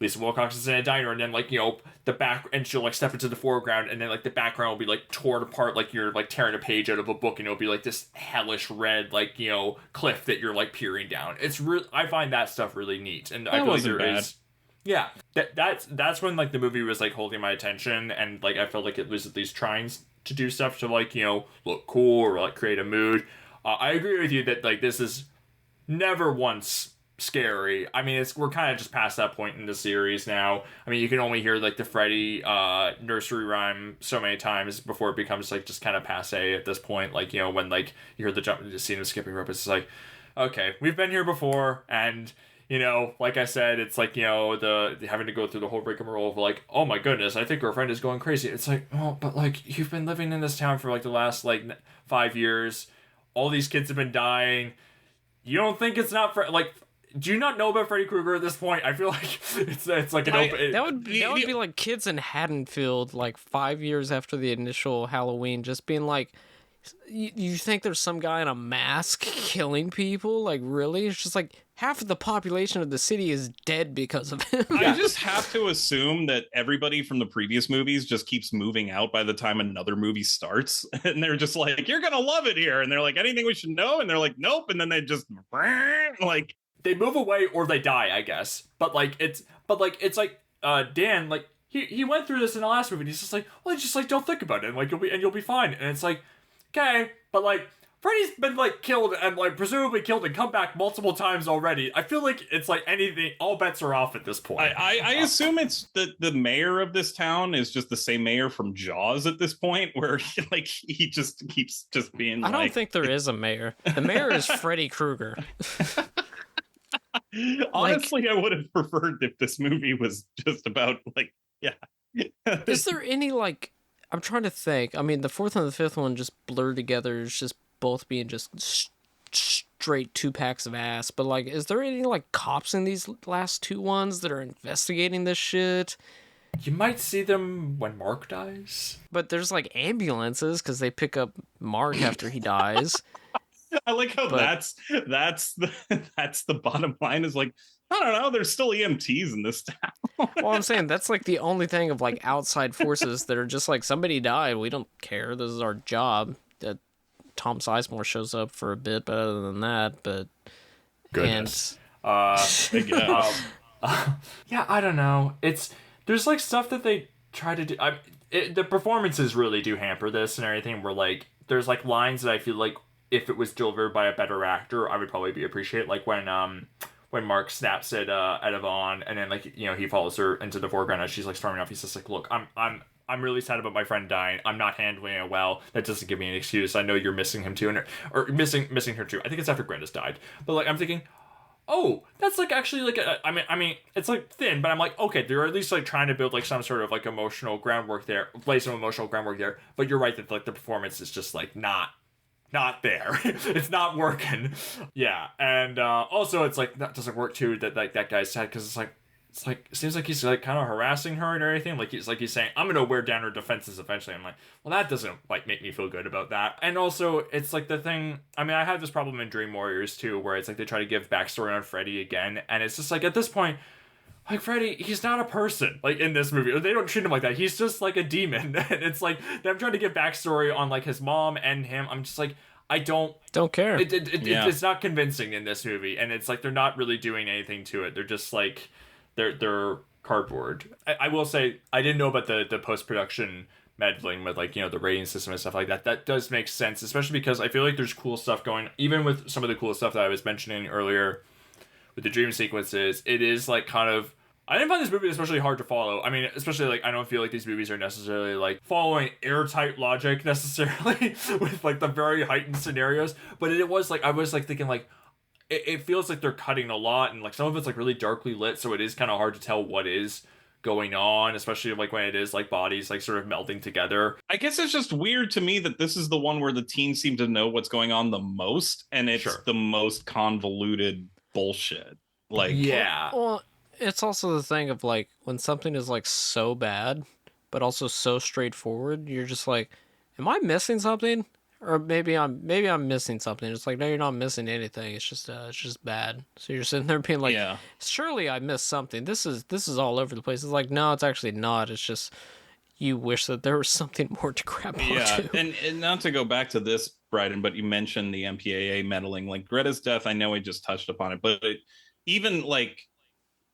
Lisa Wilcox is in a diner, and then like, you know, the back, and she'll like step into the foreground, and then like the background will be like torn apart like you're like tearing a page out of a book, and it'll be like this hellish red like, you know, cliff that you're like peering down. It's I find that stuff really neat, and I feel like there is, yeah, that's when like the movie was like holding my attention, and like I felt like it was at least trying to do stuff to like, you know, look cool or like create a mood. I agree with you that like this is never once scary. I mean, we're kind of just past that point in the series now. I mean, you can only hear like the Freddy nursery rhyme so many times before it becomes like just kind of passe at this point. Like, you know, when like you hear the scene of skipping rope, it's like, okay, we've been here before, and you know, like I said, it's like, you know, the having to go through the whole rigmarole of like, oh my goodness, I think our friend is going crazy. It's like, oh, but like you've been living in this town for like the last like 5 years. All these kids have been dying. You don't think it's not like? Do you not know about Freddy Krueger at this point? I feel like it's like an open... That would be like kids in Haddonfield, like 5 years after the initial Halloween, just being like, you think there's some guy in a mask killing people? Like, really? It's just like, half of the population of the city is dead because of him. I just have to assume that everybody from the previous movies just keeps moving out by the time another movie starts. And they're just like, you're going to love it here. And they're like, anything we should know? And they're like, nope. And then they just like... They move away or they die, I guess. But it's like Dan, like, he went through this in the last movie and he's just like, well, just like, don't think about it. And like, you'll be fine. And it's like, okay, but like, Freddy's been like killed and like presumably killed and come back multiple times already. I feel like it's like anything, all bets are off at this point. I assume it's the mayor of this town is just the same mayor from Jaws at this point, where he just keeps just being. I don't think there is a mayor. The mayor is Freddy Krueger. Honestly, I would have preferred if this movie was just about Is there any like? I'm trying to think. I mean, the fourth and the fifth one just blurred together. It's just both being just straight 2 packs of ass. But like, is there any like cops in these last 2 ones that are investigating this shit? You might see them when Mark dies. But there's like ambulances because they pick up Mark after he dies. I like how that's the bottom line is like, I don't know, there's still EMTs in this town. Well, I'm saying that's like the only thing of like outside forces that are just like, somebody died, we don't care, this is our job. That Tom Sizemore shows up for a bit, but other than that, but goodness. And, yeah, I don't know. There's like stuff that they try to do. The performances really do hamper this and everything. Where like there's like lines that I feel like if it was delivered by a better actor, I would probably be appreciated. Like when Mark snaps at Yvonne, and then like, you know, he follows her into the foreground as she's like storming off. He's just like, look, I'm really sad about my friend dying. I'm not handling it well. That doesn't give me an excuse. I know you're missing him too, or missing her too. I think it's after Granda's died. But like, I'm thinking, oh, that's like actually like I mean, it's like thin, but I'm like, okay, they're at least like trying to build like some sort of like emotional groundwork there, lay some emotional groundwork there. But you're right that like the performance is just like not there. It's not working. Yeah, and also it's like that doesn't work too. That like that guy's sad because it's like it seems like he's like kind of harassing her and everything. Like he's saying, I'm gonna wear down her defenses eventually. I'm like, well, that doesn't like make me feel good about that. And also it's like the thing. I mean, I had this problem in Dream Warriors too, where it's like they try to give backstory on Freddy again, and it's just like at this point, like Freddy, he's not a person. Like in this movie, they don't treat him like that. He's just like a demon. And it's like them trying to give backstory on like his mom and him. I'm just like, I don't care. It's not convincing in this movie, and it's like they're not really doing anything to it. They're just like they're cardboard. I will say I didn't know about the post-production meddling with like, you know, the rating system and stuff like that. That does make sense, especially because I feel like there's cool stuff going, even with some of the cool stuff that I was mentioning earlier with the dream sequences. It is like kind of, I didn't find this movie especially hard to follow. I mean, especially like I don't feel like these movies are necessarily like following airtight logic necessarily with like the very heightened scenarios, but it was like I was like thinking like it feels like they're cutting a lot, and like some of it's like really darkly lit, so it is kind of hard to tell what is going on, especially like when it is like bodies like sort of melding together. I guess it's just weird to me that this is the one where the teens seem to know what's going on the most, and it's the most convoluted bullshit. Like, yeah. Well, it's also the thing of like when something is like so bad but also so straightforward, you're just like, am I missing something? Or maybe I'm missing something. It's like, no, you're not missing anything. It's just bad. So you're sitting there being like, surely I missed something. This is all over the place. It's like, no, it's actually not. It's just you wish that there was something more to grab onto. Yeah, and not to go back to this, Bryden, but you mentioned the MPAA meddling. Like Greta's death, I know we just touched upon it, but even like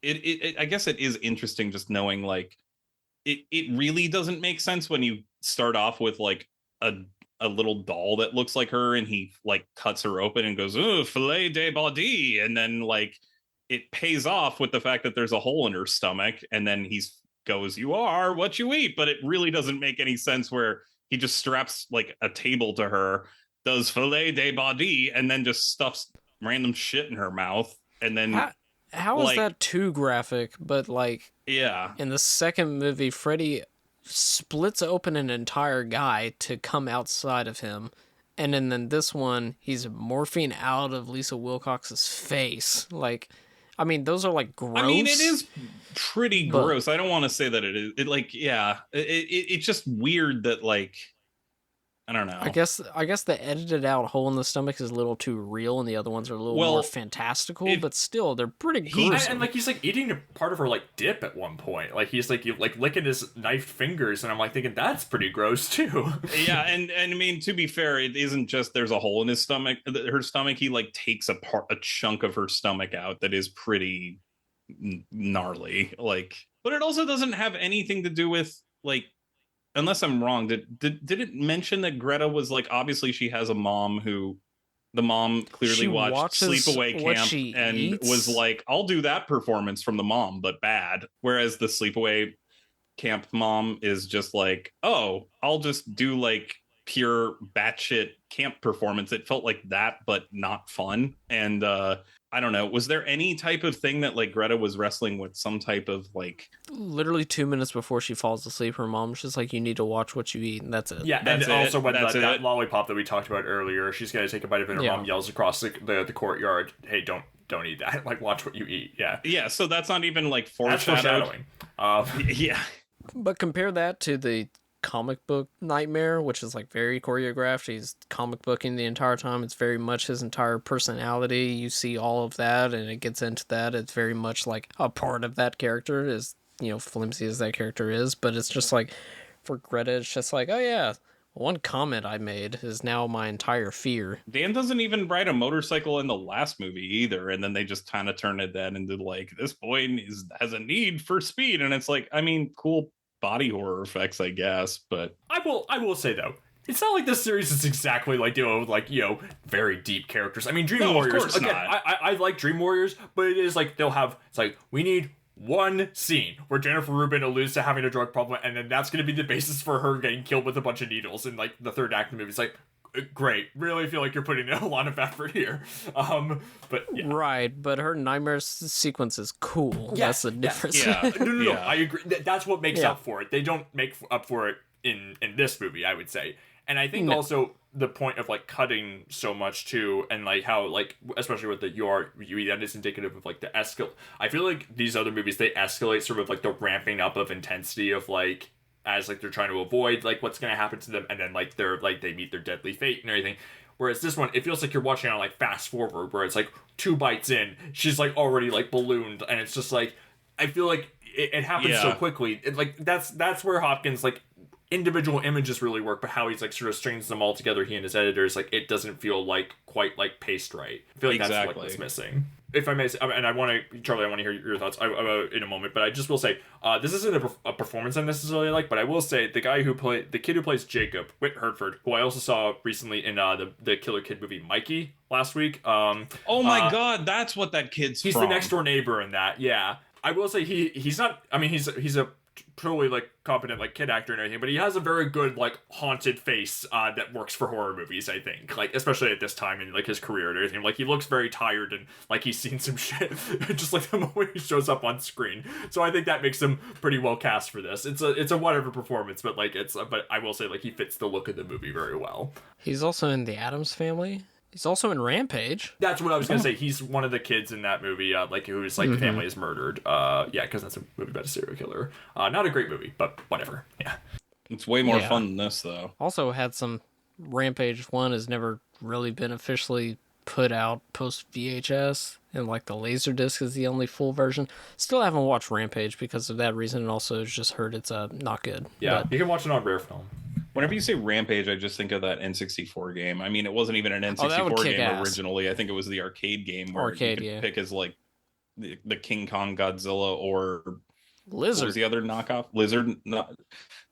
it I guess it is interesting just knowing like it really doesn't make sense when you start off with like a little doll that looks like her, and he like cuts her open and goes, "Oh, filet de body," and then like it pays off with the fact that there's a hole in her stomach, and then he goes, "You are what you eat," but it really doesn't make any sense where he just straps like a table to her, does filet de body, and then just stuffs random shit in her mouth, and then how is that too graphic? But like, yeah, in the second movie, Freddy splits open an entire guy to come outside of him, and then this one he's morphing out of Lisa Wilcox's face. Like, I mean, those are like gross. I mean, it is pretty gross. I don't want to say that it is. It like, yeah, it's just weird that like, I don't know. I guess the edited out hole in the stomach is a little too real, and the other ones are a little more fantastical. But still, they're pretty gruesome. And like he's like eating a part of her like dip at one point. Like he's like licking his knifed fingers, and I'm like thinking that's pretty gross too. Yeah, and I mean, to be fair, it isn't just there's a hole in his stomach. Her stomach, he like takes a chunk of her stomach out that is pretty gnarly. Like, but it also doesn't have anything to do with like. Unless I'm wrong, did it mention that Greta was like, obviously she has a mom who the mom clearly watched Sleepaway Camp and was like, I'll do that performance from the mom, but bad. Whereas the Sleepaway Camp mom is just like, oh, I'll just do like pure batshit camp performance. It felt like that, but not fun. And I don't know. Was there any type of thing that like Greta was wrestling with? Some type of like, literally 2 minutes before she falls asleep, her mom's just like, "You need to watch what you eat," and that's it. Yeah, that's and it. also when That's that it. lollipop that we talked about earlier, she's gonna take a bite of it. Her mom yells across the courtyard, "Hey, don't eat that! Like, watch what you eat." Yeah, yeah. So that's not even like foreshadowing. Yeah. But compare that to the comic book Nightmare, which is like very choreographed. He's comic booking the entire time. It's very much his entire personality. You see all of that, and it gets into that. It's very much like a part of that character, as flimsy as that character is. But it's just like, for Greta, it's just like, oh yeah, one comment I made is now my entire fear. Dan doesn't even ride a motorcycle in the last movie either, and then they just kind of turned that into like, this boy has a need for speed, and it's like, I mean, cool body horror effects, I guess, but I will say though, it's not like this series is exactly like very deep characters. I mean, Dream Warriors. Of course again, not. I like Dream Warriors, but it is like it's like we need one scene where Jennifer Rubin alludes to having a drug problem, and then that's going to be the basis for her getting killed with a bunch of needles in like the third act of the movie. It's like, great, really feel like you're putting in a lot of effort here. But yeah. Right, but her nightmare sequence is cool. That's the difference. Yeah. No, I agree. That's what makes up for it. They don't make up for it in this movie, I would say. And I think also the point of like cutting so much too, and like how like especially with the UE, that is indicative of like the I feel like these other movies, they escalate sort of like the ramping up of intensity of like, as like they're trying to avoid like what's going to happen to them, and then like they meet their deadly fate and everything. Whereas this one, it feels like you're watching on like fast forward, where it's like 2 bites in, she's like already like ballooned, and it's just like, I feel like it happens so quickly. Like that's where Hopkins like individual images really work, but how he's like sort of strings them all together, he and his editors, like it doesn't feel like quite like paced right. I feel like that's like what's missing. If I may say, and I want to, Charlie, I want to hear your thoughts in a moment, but I just will say, this isn't a performance I necessarily like, but I will say the kid who plays Jacob, Whit Hertford, who I also saw recently in the Killer Kid movie Mikey last week. Oh my God, that's what that kid's he's from. The next door neighbor in that. Yeah, I will say he's not. I mean, he's a totally like competent like kid actor and everything, but he has a very good like haunted face that works for horror movies, I think, like especially at this time in like his career and everything. Like he looks very tired and like he's seen some shit just like the moment he shows up on screen. So I think that makes him pretty well cast for this. It's a whatever performance, but like but I will say like he fits the look of the movie very well. He's also in The Addams Family. He's also in Rampage. That's what I was gonna say. He's one of the kids in that movie, like whose like family is murdered. Yeah, because that's a movie about a serial killer. Not a great movie, but whatever. Yeah, it's way more fun than this, though. Also had some Rampage 1 has never really been officially put out post VHS, and like the Laserdisc is the only full version. Still haven't watched Rampage because of that reason, and also just heard it's not good. Yeah, you can watch it on Rare Film. Whenever you say Rampage, I just think of that N64 game. I mean, it wasn't even an N64 game originally. I think it was the arcade game where you could pick as like the King Kong Godzilla or Lizard. What was the other knockoff? Lizard? No,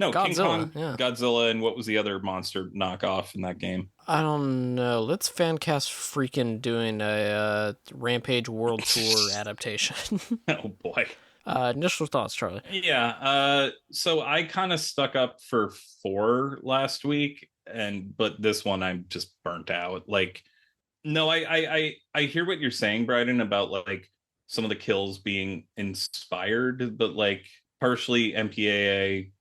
Godzilla, King Kong, yeah. Godzilla, and what was the other monster knockoff in that game? I don't know. Let's fancast freaking doing a Rampage World Tour adaptation. Oh boy. Initial thoughts, Charlie. Yeah. So I kind of stuck up for 4 last week, but this one I'm just burnt out. Like, no, I hear what you're saying, Bryden, about like some of the kills being inspired, but like partially MPAA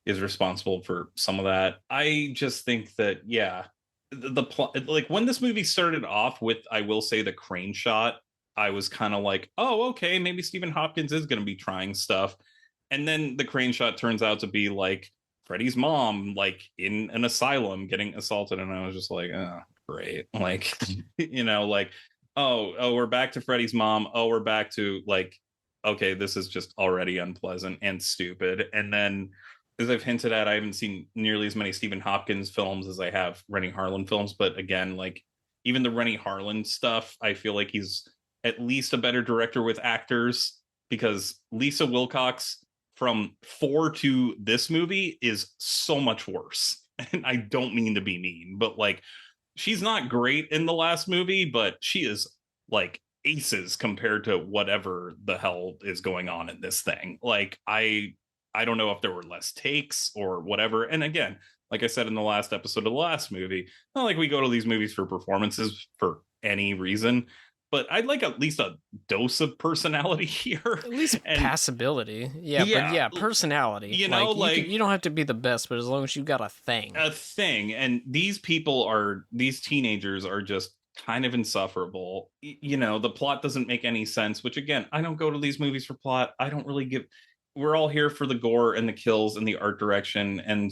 is responsible for some of that. I just think that the plot, like when this movie started off with, I will say, the crane shot, I was kind of like, oh, okay, maybe Stephen Hopkins is going to be trying stuff. And then the crane shot turns out to be like Freddy's mom like in an asylum getting assaulted, and I was just like, oh, great. Like, like, oh, we're back to Freddy's mom. Oh, we're back to like, okay, this is just already unpleasant and stupid. And then, as I've hinted at, I haven't seen nearly as many Stephen Hopkins films as I have Rennie Harlin films. But again, like even the Rennie Harlin stuff, I feel like he's at least a better director with actors, because Lisa Wilcox from 4 to this movie is so much worse. And I don't mean to be mean, but like she's not great in the last movie, but she is like aces compared to whatever the hell is going on in this thing. Like I don't know if there were less takes or whatever. And again, like I said in the last episode of the last movie, not like we go to these movies for performances for any reason, but I'd like at least a dose of personality here. At least passability. Yeah, but yeah, personality. You know, you don't have to be the best, but as long as you got a thing. A thing. And these teenagers are just kind of insufferable. The plot doesn't make any sense, which again, I don't go to these movies for plot. I don't really give. We're all here for the gore and the kills and the art direction and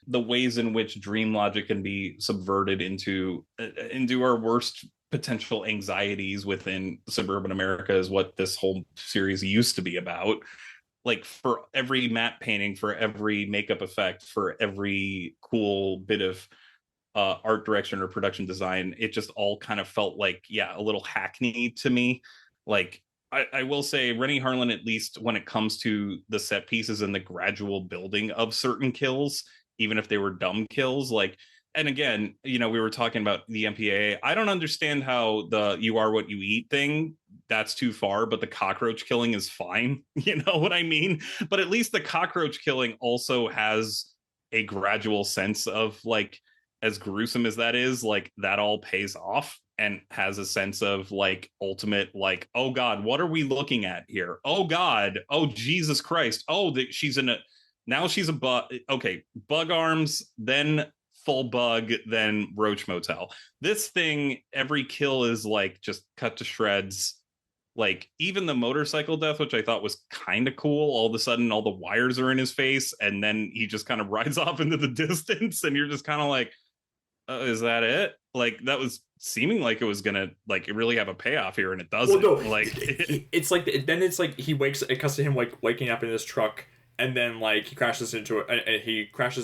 the ways in which dream logic can be subverted into our worst potential anxieties within suburban America is what this whole series used to be about. Like for every matte painting, for every makeup effect, for every cool bit of art direction or production design, it just all kind of felt like, a little hackneyed to me. Like I will say Rennie Harlin, at least when it comes to the set pieces and the gradual building of certain kills, even if they were dumb kills, like, and again, we were talking about the MPAA. I don't understand how the you are what you eat thing, that's too far, but the cockroach killing is fine. You know what I mean? But at least the cockroach killing also has a gradual sense of like, as gruesome as that is, like that all pays off and has a sense of like ultimate, like, oh God, what are we looking at here? Oh God. Oh, Jesus Christ. Oh, she's a bug. Okay. Bug arms, then full bug, then roach motel. This thing, every kill is like just cut to shreds. Like even the motorcycle death, which I thought was kind of cool. All of a sudden, all the wires are in his face, and then he just kind of rides off into the distance, and you're just kind of like, is that it? Like that was seeming like it was gonna like really have a payoff here, and it doesn't. Well, no, like it's like then it's like it cuts to him like waking up in his truck, and then like he crashes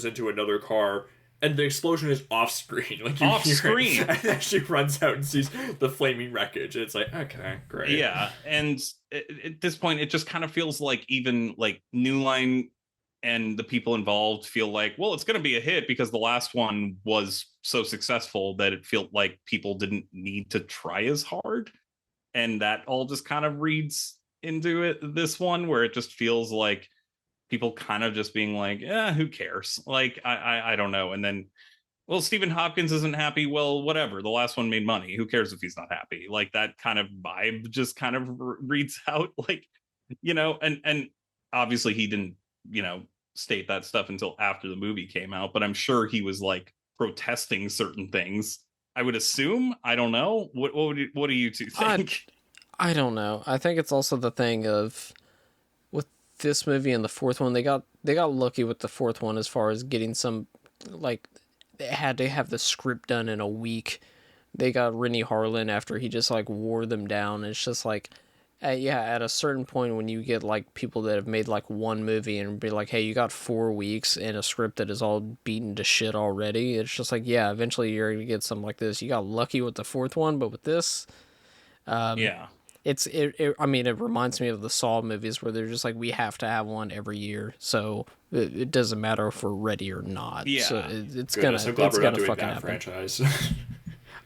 into another car, and the explosion is off screen, like off screen, and then she runs out and sees the flaming wreckage. And it's like, okay, great, yeah. And at this point, it just kind of feels like even like New Line and the people involved feel like, well, it's going to be a hit because the last one was so successful that it felt like people didn't need to try as hard. And that all just kind of reads into it, this one, where it just feels like people kind of just being like, who cares? Like, I don't know. And then, well, Stephen Hopkins isn't happy. Well, whatever. The last one made money. Who cares if he's not happy? Like that kind of vibe just kind of reads out like, and obviously he didn't, state that stuff until after the movie came out, but I'm sure he was like protesting certain things. I would assume. I don't know. What do you two think? I don't know. I think it's also the thing of with this movie and the fourth one, they got lucky with the fourth one as far as getting some, like, they had to have the script done in a week. They got Rennie Harlin after he just like wore them down. It's just like, at a certain point when you get like people that have made like one movie and be like, hey, you got 4 weeks and a script that is all beaten to shit already, it's just like, yeah, eventually you're gonna get something like this. You got lucky with the fourth one, but with this, I mean, it reminds me of the Saw movies where they're just like, we have to have one every year, so it doesn't matter if we're ready or not. Yeah, so it's gonna fucking happen. Franchise.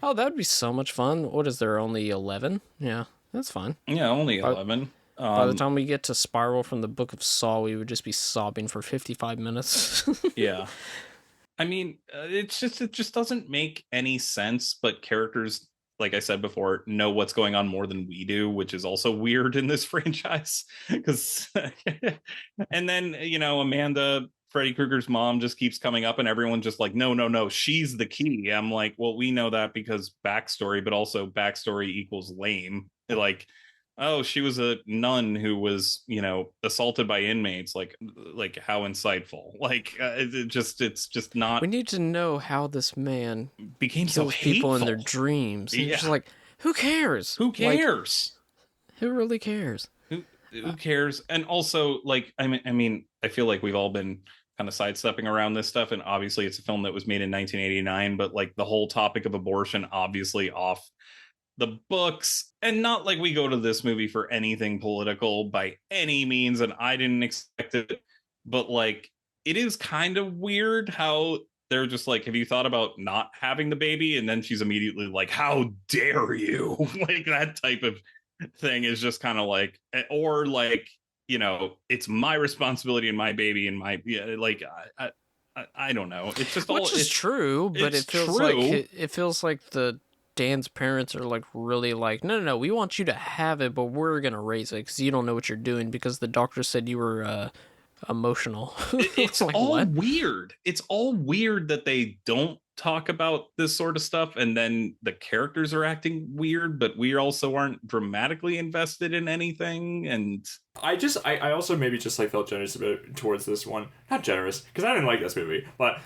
Oh, that would be so much fun. What is there, only 11? Yeah. That's fine. Yeah, only 11. By the time we get to Spiral from the Book of Saw, we would just be sobbing for 55 minutes. Yeah. I mean, it just doesn't make any sense, but characters, like I said before, know what's going on more than we do, which is also weird in this franchise. Because, and then, Amanda, Freddy Krueger's mom, just keeps coming up and everyone's just like, no, she's the key. I'm like, well, we know that because backstory, but also backstory equals lame. Like, Oh, she was a nun who was, assaulted by inmates. Like how insightful. Like it's just not We need to know how this man became so kills people in their hateful. dreams. And Yeah. just like, who cares? Who Like, cares? who really cares? Who cares? And also, like, I feel like we've all been kind of sidestepping around this stuff, and obviously it's a film that was made in 1989, but like the whole topic of abortion obviously off the books, and not like we go to this movie for anything political by any means, and I didn't expect it, but like it is kind of weird how they're just like, have you thought about not having the baby? And then she's immediately like, how dare you? Like that type of thing is just kind of like, or like, it's my responsibility and my baby and my, like I don't know, it's just all, Which is it's true, but it's it feels true. like it feels like the Dan's parents are like really like, no, we want you to have it, but we're gonna raise it because you don't know what you're doing because the doctor said you were emotional. It's like, all what? weird. It's all weird that they don't talk about this sort of stuff, and then the characters are acting weird, but we also aren't dramatically invested in anything. And I also maybe just like felt generous a bit towards this one. Not generous, because I didn't like this movie, but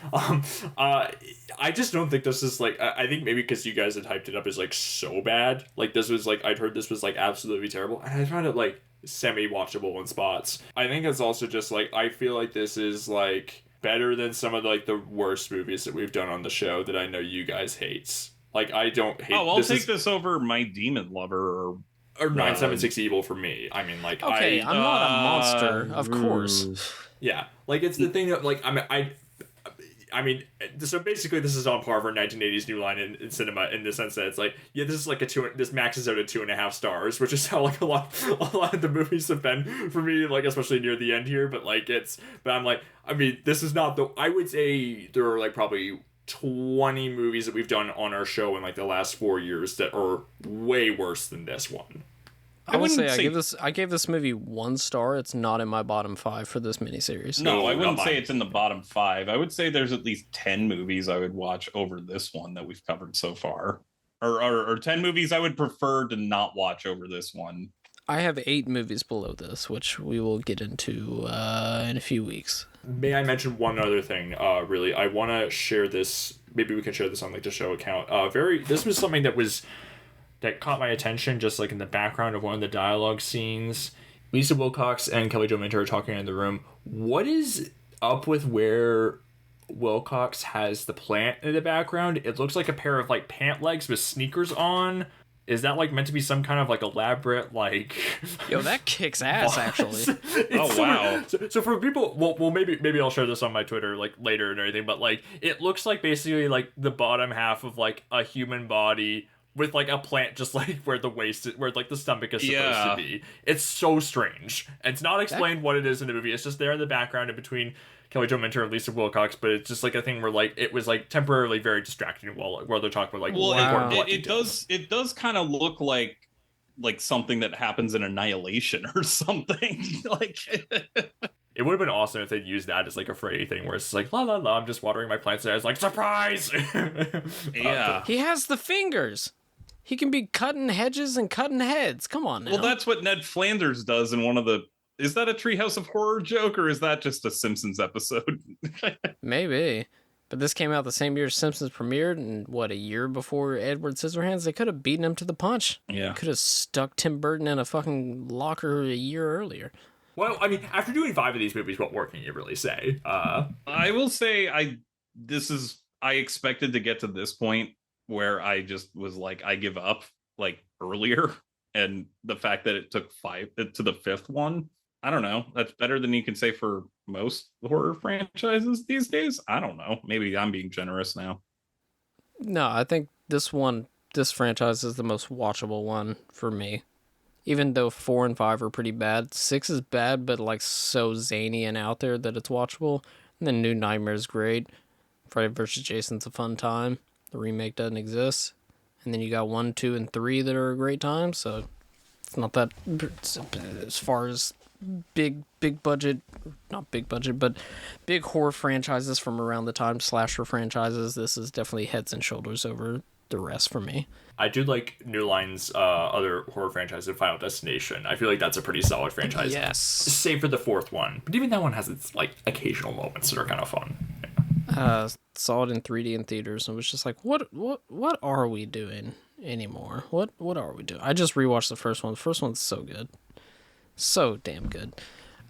I just don't think this is like, I think maybe because you guys had hyped it up as like so bad. Like this was like, I'd heard this was like absolutely terrible, and I found it like semi-watchable in spots. I think it's also just like, I feel like this is like better than some of like the worst movies that we've done on the show that I know you guys hate. Like I don't hate. I'll take this over My Demon Lover or 976 Evil for me. I mean, like, okay, I'm not a monster, of course. Yeah, like it's the thing that like I mean, so basically, this is on par for 1980s new line in cinema in the sense that it's like, yeah, this is like this maxes out at 2.5 stars, which is how like a lot of the movies have been for me, like especially near the end here. But like but I'm like, I mean, this is not I would say there are like probably 20 movies that we've done on our show in like the last 4 years that are way worse than this one. I would say I gave this movie 1 star. It's not in my bottom 5 for this miniseries. No, I wouldn't say it's in the bottom 5. I would say there's at least 10 movies I would watch over this one that we've covered so far. Or 10 movies I would prefer to not watch over this one. I have 8 movies below this, which we will get into in a few weeks. May I mention one other thing? Really, I want to share this. Maybe we can share this on like the show account. This was something that caught my attention just like in the background of one of the dialogue scenes. Lisa Wilcox and Kelly Jo Minter are talking in the room. What is up with where Wilcox has the plant in the background? It looks like a pair of like pant legs with sneakers on. Is that like meant to be some kind of like elaborate like? Yo, that kicks ass actually. Oh wow! So for people, well maybe I'll share this on my Twitter like later and everything. But like it looks like basically like the bottom half of like a human body with like a plant just like where the waist is, where like the stomach is supposed to be. It's so strange. And it's not explained what it is in the movie. It's just there in the background in between Kelly Jo Minter and Lisa Wilcox, but it's just like a thing where like it was like temporarily very distracting while they're talking about like important it does kind of look like something that happens in Annihilation or something. Like it would have been awesome if they'd used that as like a Freddy thing where it's like la la la, I'm just watering my plants and I was like surprise. Yeah. He has the fingers. He can be cutting hedges and cutting heads. Come on now. Well, that's what Ned Flanders does in one of the... Is that a Treehouse of Horror joke, or is that just a Simpsons episode? Maybe. But this came out the same year Simpsons premiered, and what, a year before Edward Scissorhands? They could have beaten him to the punch. Yeah. Could have stuck Tim Burton in a fucking locker a year earlier. Well, I mean, after doing 5 of these movies, what more can you really say? I will say I expected to get to this point where I just was like, I give up like earlier, and the fact that it took 5 to the 5th one, I don't know. That's better than you can say for most horror franchises these days. I don't know. Maybe I'm being generous now. No, I think this franchise is the most watchable one for me. Even though 4 and 5 are pretty bad, 6 is bad, but like so zany and out there that it's watchable. And then New Nightmare is great. Friday vs. Jason's a fun time. The remake doesn't exist. And then you got 1, 2, and 3 that are a great time. So it's not that, as far as big budget, not big budget, but big horror franchises from around the time, slasher franchises, this is definitely heads and shoulders over the rest for me. I do like New Line's other horror franchise, Final Destination. I feel like that's a pretty solid franchise. Yes. Save for the fourth one. But even that one has its like occasional moments that are kind of fun. Saw it in 3D in theaters and was just like, what are we doing anymore? What are we doing? I just rewatched the first one. The first one's so good. So damn good.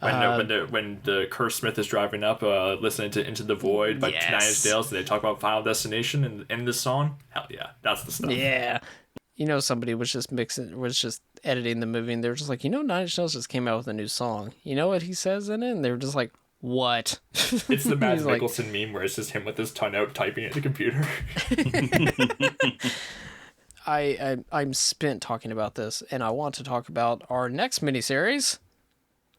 When the Curse Smith is driving up, listening to Into the Void by Nine Inch Nails, and they talk about Final Destination in this song, hell yeah, that's the stuff. Yeah. Somebody was just editing the movie, and they were just like, Nine Inch Nails just came out with a new song. You know what he says in it? And they were just like, what? It's the Mads Mikkelsen meme where it's just him with his tongue out typing at the computer. I'm spent talking about this, and I want to talk about our next miniseries.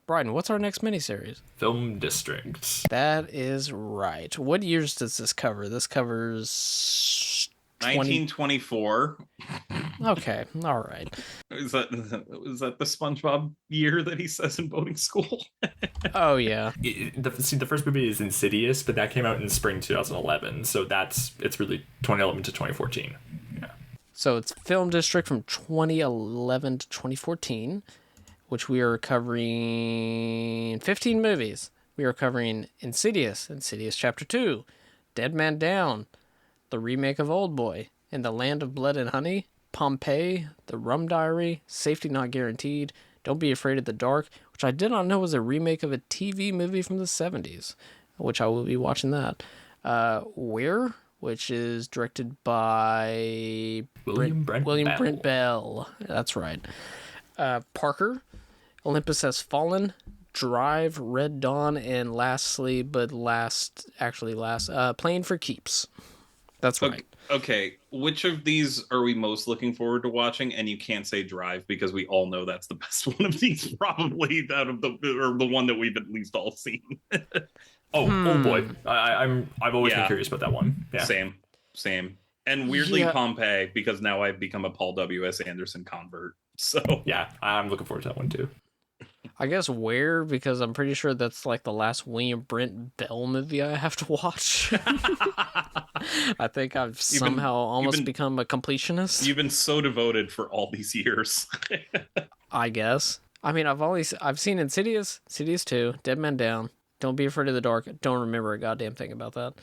Bryden, what's our next miniseries? Film District. That is right. What years does this cover? This covers 1924. Okay, all right. Is that the SpongeBob year that he says in boating school? Oh yeah. The first movie is Insidious, but that came out in spring 2011, so it's really 2011 to 2014. Yeah. So it's Film District from 2011 to 2014. Which we are covering 15 movies. We are covering Insidious Chapter 2, Dead Man Down, the remake of Oldboy, In the Land of Blood and Honey, Pompeii, The Rum Diary, Safety Not Guaranteed, Don't Be Afraid of the Dark, which I did not know was a remake of a TV movie from the 70s, which I will be watching that. Where, which is directed by William Brent Bell. That's right. Parker, Olympus Has Fallen, Drive, Red Dawn, and lastly, Playing for Keeps. That's right. Okay, which of these are we most looking forward to watching? And you can't say Drive because we all know that's the best one of these, probably out of the one that we've at least all seen. Oh boy, I've always been curious about that one. Yeah. Same. And weirdly Pompeii, because now I've become a Paul W.S. Anderson convert. So yeah, I'm looking forward to that one too. I guess Where, because I'm pretty sure that's like the last William Brent Bell movie I have to watch. I think I've somehow almost become a completionist. You've been so devoted for all these years. I guess. I mean, I've seen Insidious 2, Dead Man Down, Don't Be Afraid of the Dark. Don't remember a goddamn thing about that.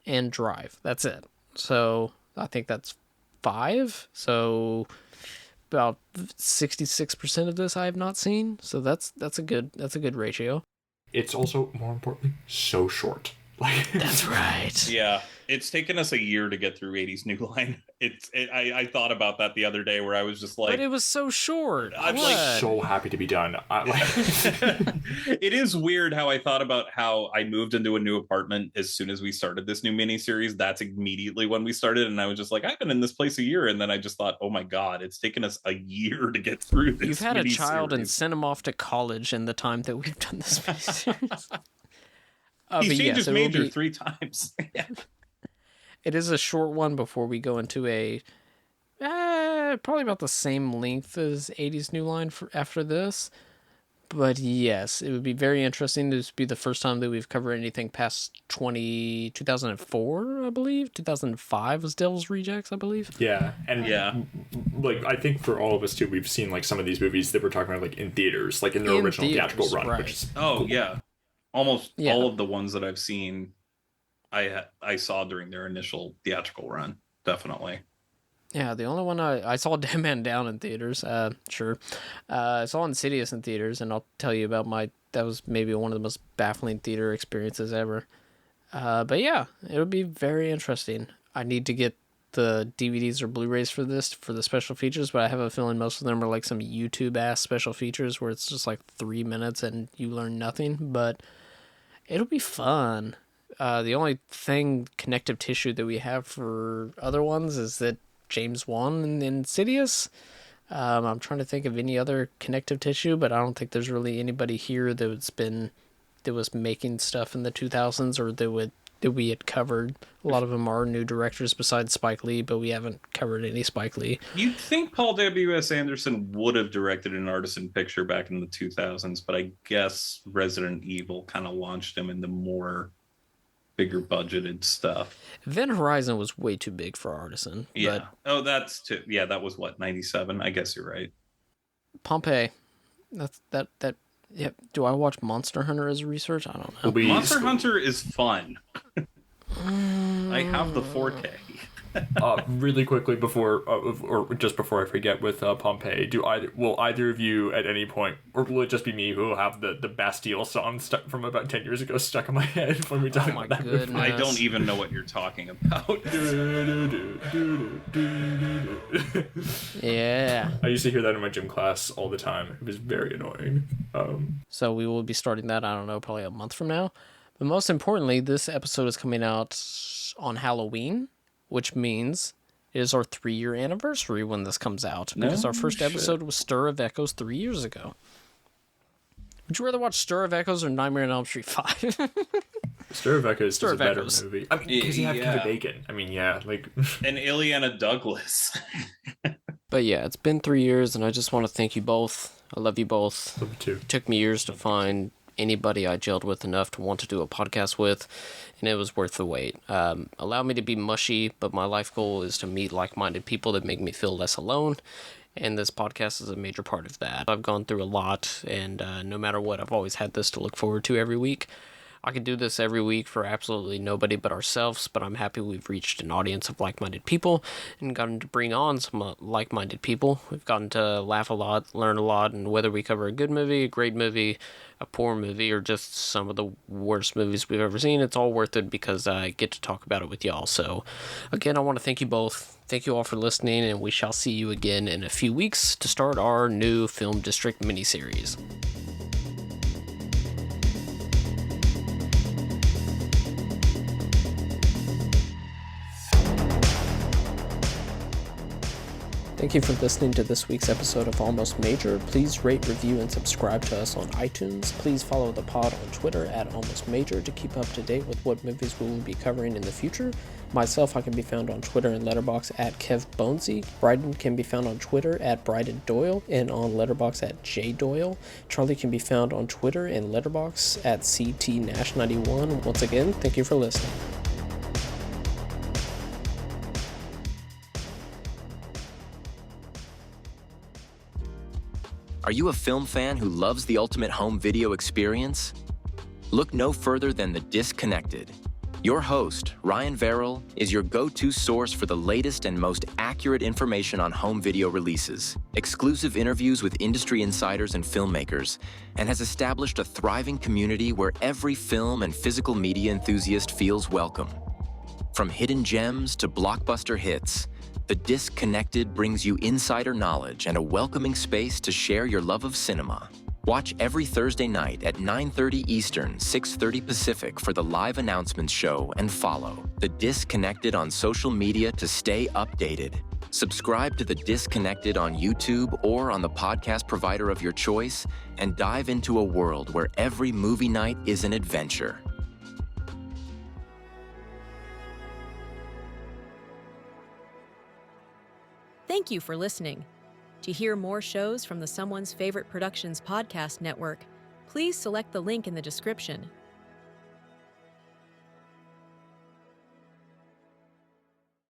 And Drive. That's it. So I think that's 5. So about 66% of this I have not seen. So that's a good ratio. It's also, more importantly, so short. That's right. Yeah, it's taken us a year to get through 80s New Line. I thought about that the other day where I was just like, but it was so short. I'm so happy to be done. It is weird how I thought about how I moved into a new apartment as soon as we started this new miniseries. That's immediately when we started, and I was just like, I've been in this place a year, and then I just thought, oh my god, it's taken us a year to get through this. You've had a child and sent him off to college in the time that we've done this miniseries. He's changed his major 3 times. It is a short one before we go into a probably about the same length as 80s New Line after this. But yes, it would be very interesting. This would be the first time that we've covered anything past 2004, I believe. 2005 was Devil's Rejects, I believe. Yeah, and like I think for all of us too, we've seen like some of these movies that we're talking about like in theaters, like in their original theatrical run. Right. Which is cool. Yeah. Almost all of the ones that I've seen, I saw during their initial theatrical run. Definitely. Yeah, the only one I saw Dead Man Down in theaters. Sure. I saw Insidious in theaters, and I'll tell you about that was maybe one of the most baffling theater experiences ever. But yeah, it'll be very interesting. I need to get the DVDs or Blu-rays for the special features, but I have a feeling most of them are like some YouTube-ass special features where it's just like 3 minutes and you learn nothing, but it'll be fun. The only connective tissue that we have for other ones is that James Wan in Insidious. I'm trying to think of any other connective tissue, but I don't think there's really anybody here that was making stuff in the 2000s or that we had covered. A lot of them are new directors besides Spike Lee, but we haven't covered any Spike Lee. You'd think Paul W.S. Anderson would have directed an artisan picture back in the 2000s, but I guess Resident Evil kind of launched him into more bigger budgeted stuff. Event Horizon was way too big for Artisan. Yeah. But Oh, that's too. Yeah, that was what, 97. I guess you're right. Pompeii. That. Yeah. Do I watch Monster Hunter as research? I don't know. Monster Hunter is fun. I have the 4K. Really quickly before, or just before I forget, with Pompeii, will either of you at any point, or will it just be me who will have the Bastille song stuck from about 10 years ago stuck in my head when we talk about that movie? I don't even know what you're talking about. Yeah. I used to hear that in my gym class all the time. It was very annoying. So we will be starting that, I don't know, probably a month from now. But most importantly, this episode is coming out on Halloween, which means it is our 3-year anniversary when this comes out. Because our first episode was Stir of Echoes 3 years ago. Would you rather watch Stir of Echoes or Nightmare on Elm Street 5? Stir of Echoes is a better Echoes. movie. I mean, because you have Kevin Bacon. I mean, yeah, like... And Ileana Douglas. But yeah, it's been 3 years, and I just want to thank you both. I love you both. Love you too. It took me years to find anybody I gelled with enough to want to do a podcast with, and it was worth the wait. Allow me to be mushy, but my life goal is to meet like-minded people that make me feel less alone, and this podcast is a major part of that. I've gone through a lot, and no matter what, I've always had this to look forward to every week. I could do this every week for absolutely nobody but ourselves, but I'm happy we've reached an audience of like-minded people and gotten to bring on some like-minded people. We've gotten to laugh a lot, learn a lot, and whether we cover a good movie, a great movie, a poor movie, or just some of the worst movies we've ever seen, it's all worth it because I get to talk about it with y'all. So, again, I want to thank you both. Thank you all for listening, and we shall see you again in a few weeks to start our new Film District miniseries. Thank you for listening to this week's episode of Almost Major. Please rate, review, and subscribe to us on iTunes. Please follow the pod on Twitter at Almost Major to keep up to date with what movies we will be covering in the future. Myself, I can be found on Twitter and Letterboxd at KevBonesy. Bryden can be found on Twitter at Bryden Doyle and on Letterboxd at JDoyle. Charlie can be found on Twitter and Letterboxd at CTNash91. Once again, thank you for listening. Are you a film fan who loves the ultimate home video experience? Look no further than The Disconnected. Your host, Ryan Verrill, is your go-to source for the latest and most accurate information on home video releases, exclusive interviews with industry insiders and filmmakers, and has established a thriving community where every film and physical media enthusiast feels welcome. From hidden gems to blockbuster hits, The Disconnected brings you insider knowledge and a welcoming space to share your love of cinema. Watch every Thursday night at 9:30 Eastern, 6:30 Pacific for the live announcements show and follow The Disconnected on social media to stay updated. Subscribe to The Disconnected on YouTube or on the podcast provider of your choice and dive into a world where every movie night is an adventure. Thank you for listening. To hear more shows from the Someone's Favorite Productions podcast network, please select the link in the description